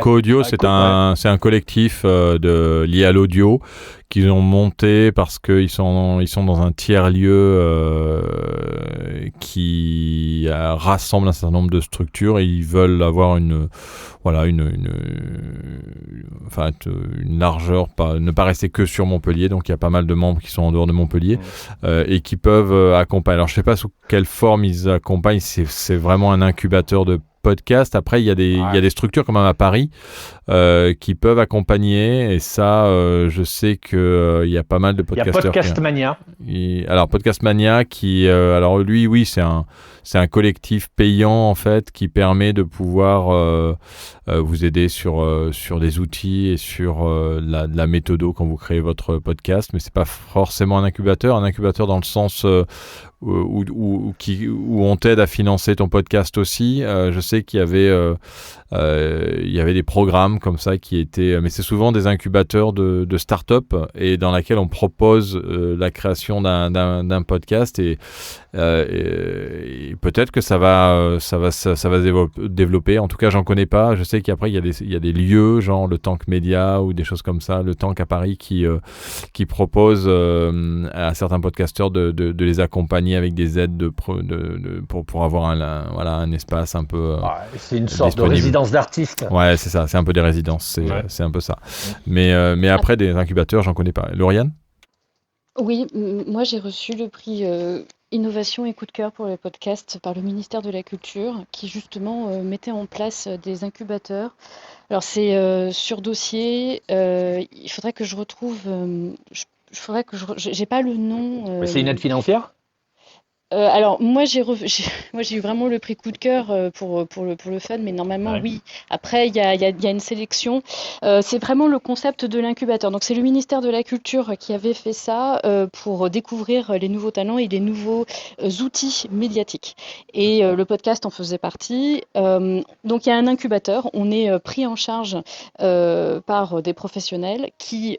Speaker 1: Co-audio, c'est un collectif lié à l'audio qu'ils ont monté parce qu'ils sont dans un tiers-lieu qui rassemble un certain nombre de structures, et ils veulent avoir une largeur, ne pas rester que sur Montpellier. Donc il y a pas mal de membres qui sont en dehors de Montpellier et qui peuvent accompagner. Alors je sais pas sous quelle forme ils accompagnent, c'est vraiment un incubateur de podcast. Après, il y a des structures quand même à Paris qui peuvent accompagner, et ça, je sais que il y a pas mal de podcasteurs.
Speaker 2: Il y a Podcast Mania.
Speaker 1: Alors Podcast Mania alors lui, oui, c'est un collectif payant en fait qui permet de pouvoir vous aider sur des outils et sur la méthodo quand vous créez votre podcast, mais c'est pas forcément un incubateur dans le sens où on t'aide à financer ton podcast aussi. Je sais qu'il y avait des programmes comme ça qui étaient, mais c'est souvent des incubateurs de start-up, et dans laquelle on propose la création d'un podcast, et peut-être que ça va se développer. En tout cas, j'en connais pas. Je sais qu'après il y a des lieux genre le Tank Média ou des choses comme ça, le Tank à Paris qui propose à certains podcasteurs de les accompagner avec des aides pour avoir un espace un peu
Speaker 2: c'est une sorte
Speaker 1: disponible.
Speaker 2: De résidence d'artiste.
Speaker 1: Ouais, c'est ça, c'est un peu des résidences, c'est un peu ça. Mais après, des incubateurs, j'en connais pas. Lauriane?
Speaker 6: Oui, moi j'ai reçu le prix Innovation et coup de cœur pour le podcast par le ministère de la Culture, qui justement mettait en place des incubateurs. Alors c'est sur dossier, il faudrait que je retrouve, j'ai pas le nom.
Speaker 2: Mais c'est une aide financière?
Speaker 6: Alors moi j'ai eu vraiment le prix coup de cœur pour le fun, mais normalement oui. Après il y a une sélection. C'est vraiment le concept de l'incubateur. Donc c'est le ministère de la Culture qui avait fait ça pour découvrir les nouveaux talents et les nouveaux outils médiatiques. Et le podcast en faisait partie. Donc il y a un incubateur. On est pris en charge par des professionnels qui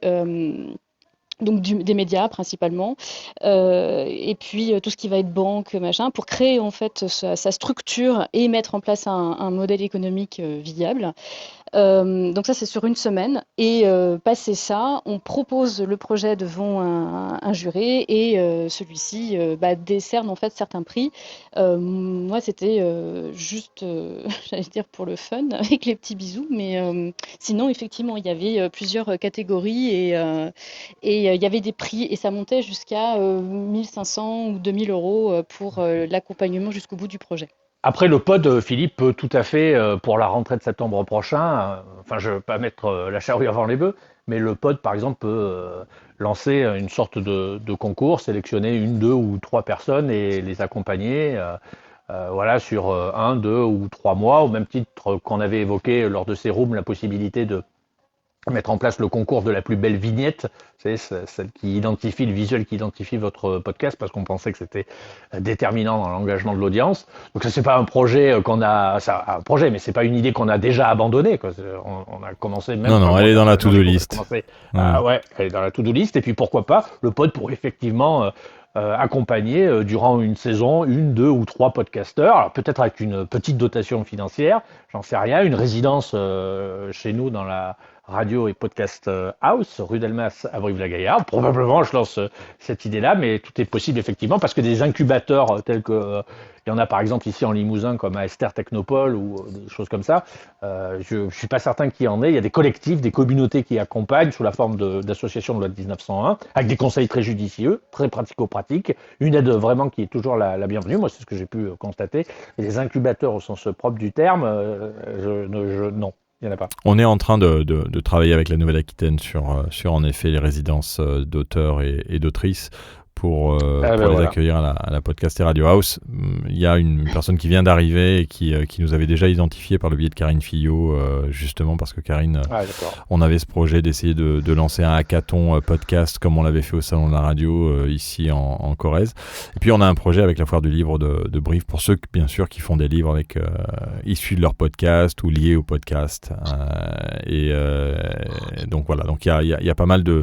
Speaker 6: donc des médias principalement, et puis tout ce qui va être banque, machin, pour créer en fait sa structure et mettre en place un modèle économique viable. Donc ça c'est sur une semaine, et passé ça, on propose le projet devant un jury, et celui-ci décerne en fait certains prix. Moi c'était juste, j'allais dire pour le fun, avec les petits bisous, mais sinon effectivement il y avait plusieurs catégories, et il y avait des prix, et ça montait jusqu'à 1500 ou 2000 euros pour l'accompagnement jusqu'au bout du projet.
Speaker 2: Après, le pod, Philippe, peut tout à fait, pour la rentrée de septembre prochain, je ne veux pas mettre la charrue avant les bœufs, mais le pod, par exemple, peut lancer une sorte de concours, sélectionner 1, 2 ou 3 personnes et les accompagner sur 1, 2 ou 3 mois, au même titre qu'on avait évoqué lors de ces rooms la possibilité de mettre en place le concours de la plus belle vignette, c'est celle qui identifie, le visuel qui identifie votre podcast, parce qu'on pensait que c'était déterminant dans l'engagement de l'audience. Donc ça, c'est pas un projet mais c'est pas une idée qu'on a déjà abandonnée, quoi. On a commencé même.
Speaker 1: Non, elle est dans la to-do list.
Speaker 2: Elle est dans la to-do list, et puis pourquoi pas, le pod pour effectivement accompagner durant une saison 1, 2 ou 3 podcasteurs, alors peut-être avec une petite dotation financière, j'en sais rien, une résidence chez nous dans la Radio et Podcast House, rue Delmas à Brive-la-Gaillarde. Probablement, je lance cette idée-là, mais tout est possible effectivement parce que des incubateurs tels que il y en a par exemple ici en Limousin comme à Esther Technopole ou des choses comme ça. Je suis pas certain qu'il y en ait. Il y a des collectifs, des communautés qui accompagnent sous la forme d'associations de loi de 1901 avec des conseils très judicieux, très pratico-pratiques, une aide vraiment qui est toujours la bienvenue. Moi, c'est ce que j'ai pu constater. Et les incubateurs au sens propre du terme, non. Il n'y en a pas.
Speaker 1: On est en train de travailler avec la Nouvelle-Aquitaine sur en effet les résidences d'auteurs et d'autrices pour les accueillir à la Podcast et Radio House. Il y a une personne qui vient d'arriver et qui nous avait déjà identifié par le biais de Karine Fillot, justement parce que Karine, on avait ce projet d'essayer de lancer un hackathon podcast comme on l'avait fait au Salon de la Radio ici en Corrèze. Et puis on a un projet avec la Foire du Livre de Brive pour ceux, bien sûr, qui font des livres avec issus de leur podcast ou liés au podcast. Donc voilà, donc il y a pas mal de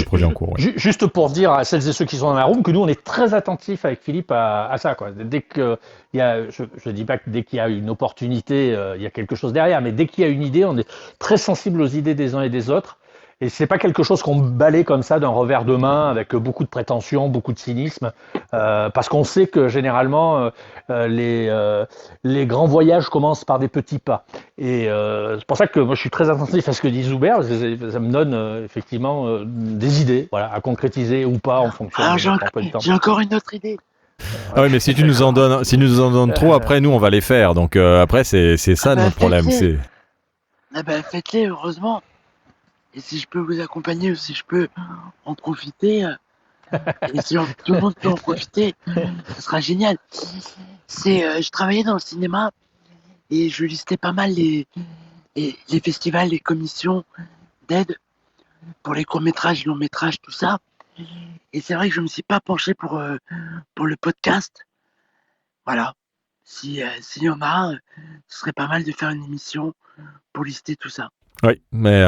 Speaker 1: projets en cours. Ouais.
Speaker 2: Juste pour dire à celles et ceux qui sont dans la room que nous on est très attentifs avec Philippe à ça, quoi. Dès que il y a, je dis pas que dès qu'il y a une opportunité, il y a quelque chose derrière, mais dès qu'il y a une idée, on est très sensible aux idées des uns et des autres. Et c'est pas quelque chose qu'on balaye comme ça d'un revers de main avec beaucoup de prétention, beaucoup de cynisme, parce qu'on sait que généralement les grands voyages commencent par des petits pas. Et c'est pour ça que moi je suis très attentif à ce que dit Zuber, parce que ça me donne effectivement des idées, voilà, à concrétiser ou pas en fonction.
Speaker 5: Alors j'ai encore une autre idée.
Speaker 1: Ah oui, mais si tu nous en donnes trop, après nous on va les faire. Donc après c'est ça notre problème.
Speaker 5: Faites-les, heureusement. Et si je peux vous accompagner ou si je peux en profiter, et si tout le monde peut en profiter, ça sera génial. Je travaillais dans le cinéma et je listais pas mal les festivals, les commissions d'aide pour les courts-métrages, longs-métrages, tout ça. Et c'est vrai que je me suis pas penché pour le podcast. Voilà. S'il y en a, ce serait pas mal de faire une émission pour lister tout ça.
Speaker 1: Oui, mais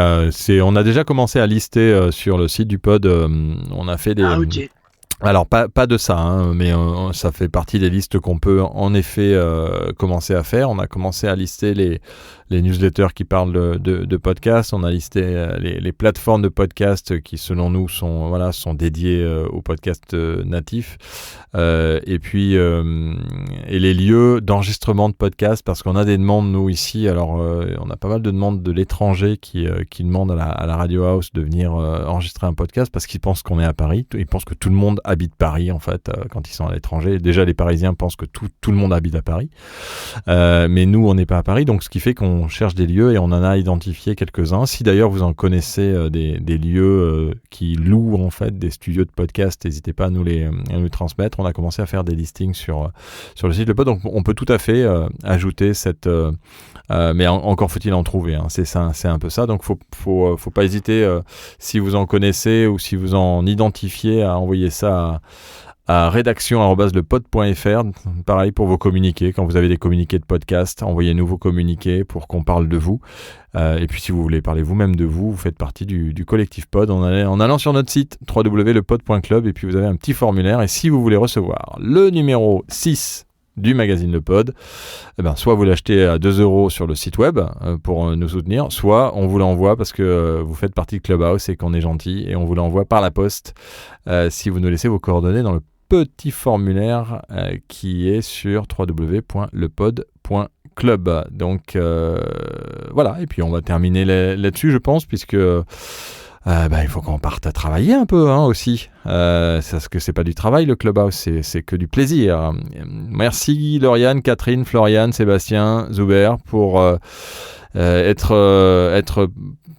Speaker 1: on a déjà commencé à lister sur le site du pod. On a fait des.
Speaker 5: Ah, ok.
Speaker 1: Alors pas de ça, hein, mais ça fait partie des listes qu'on peut en effet commencer à faire. On a commencé à lister les newsletters qui parlent de podcasts. On a listé les plateformes de podcasts qui, selon nous, sont dédiées aux podcasts natifs. Et puis et les lieux d'enregistrement de podcasts, parce qu'on a des demandes, nous, ici. Alors, on a pas mal de demandes de l'étranger qui demandent à la Radio House de venir enregistrer un podcast parce qu'ils pensent qu'on est à Paris. Ils pensent que tout le monde habite Paris, en fait, quand ils sont à l'étranger. Déjà, les Parisiens pensent que tout le monde habite à Paris. Mais nous, on n'est pas à Paris. Donc, ce qui fait qu'on cherche des lieux et on en a identifié quelques-uns. Si d'ailleurs vous en connaissez des lieux qui louent en fait des studios de podcast, n'hésitez pas à nous les transmettre. On a commencé à faire des listings sur le site de pod, donc on peut tout à fait ajouter cette mais encore faut-il en trouver, hein. C'est un peu ça, donc faut pas hésiter si vous en connaissez ou si vous en identifiez à envoyer ça à rédaction@lepod.fr. Pareil pour vos communiqués. Quand vous avez des communiqués de podcast, envoyez-nous vos communiqués pour qu'on parle de vous. Et puis si vous voulez parler vous-même de vous, vous faites partie du collectif Pod en allant sur notre site www.lepod.club, et puis vous avez un petit formulaire. Et si vous voulez recevoir le numéro 6 du magazine Le Pod, soit vous l'achetez à 2 € sur le site web pour nous soutenir, soit on vous l'envoie parce que vous faites partie de Clubhouse et qu'on est gentil, et on vous l'envoie par la poste si vous nous laissez vos coordonnées dans le petit formulaire qui est sur www.lepod.club. Donc voilà, et puis on va terminer là-dessus, je pense, puisque il faut qu'on parte à travailler un peu aussi. Parce que c'est pas du travail, le Clubhouse, c'est que du plaisir. Merci Lauriane, Catherine, Floriane, Sébastien, Zuber pour être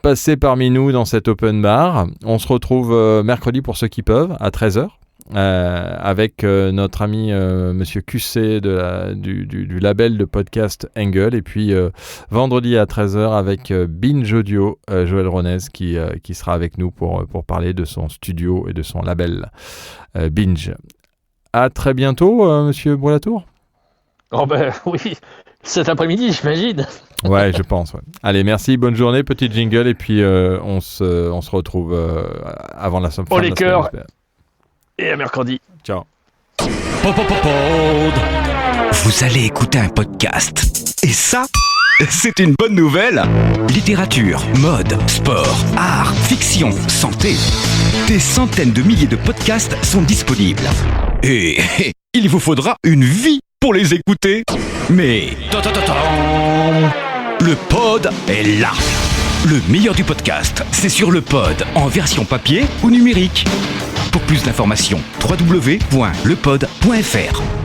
Speaker 1: passé parmi nous dans cet open bar. On se retrouve mercredi pour ceux qui peuvent à 13h. Avec notre ami Monsieur QC du label de podcast Angle, et puis vendredi à 13h avec Binge Audio, Joël Ronez qui sera avec nous pour parler de son studio et de son label Binge. À très bientôt, Monsieur Brulatour.
Speaker 2: Oh oui, cet après-midi, j'imagine.
Speaker 1: Ouais, je pense. Ouais. Allez, merci, bonne journée, petit jingle, et puis on se retrouve avant la semaine.
Speaker 2: Oh les cœurs. Et à mercredi.
Speaker 1: Ciao.
Speaker 3: Vous allez écouter un podcast. Et ça, c'est une bonne nouvelle. Littérature, mode, sport, art, fiction, santé. Des centaines de milliers de podcasts sont disponibles. Et il vous faudra une vie pour les écouter. Mais le pod est là. Le meilleur du podcast, c'est sur le pod, en version papier ou numérique. Pour plus d'informations, www.lepod.fr.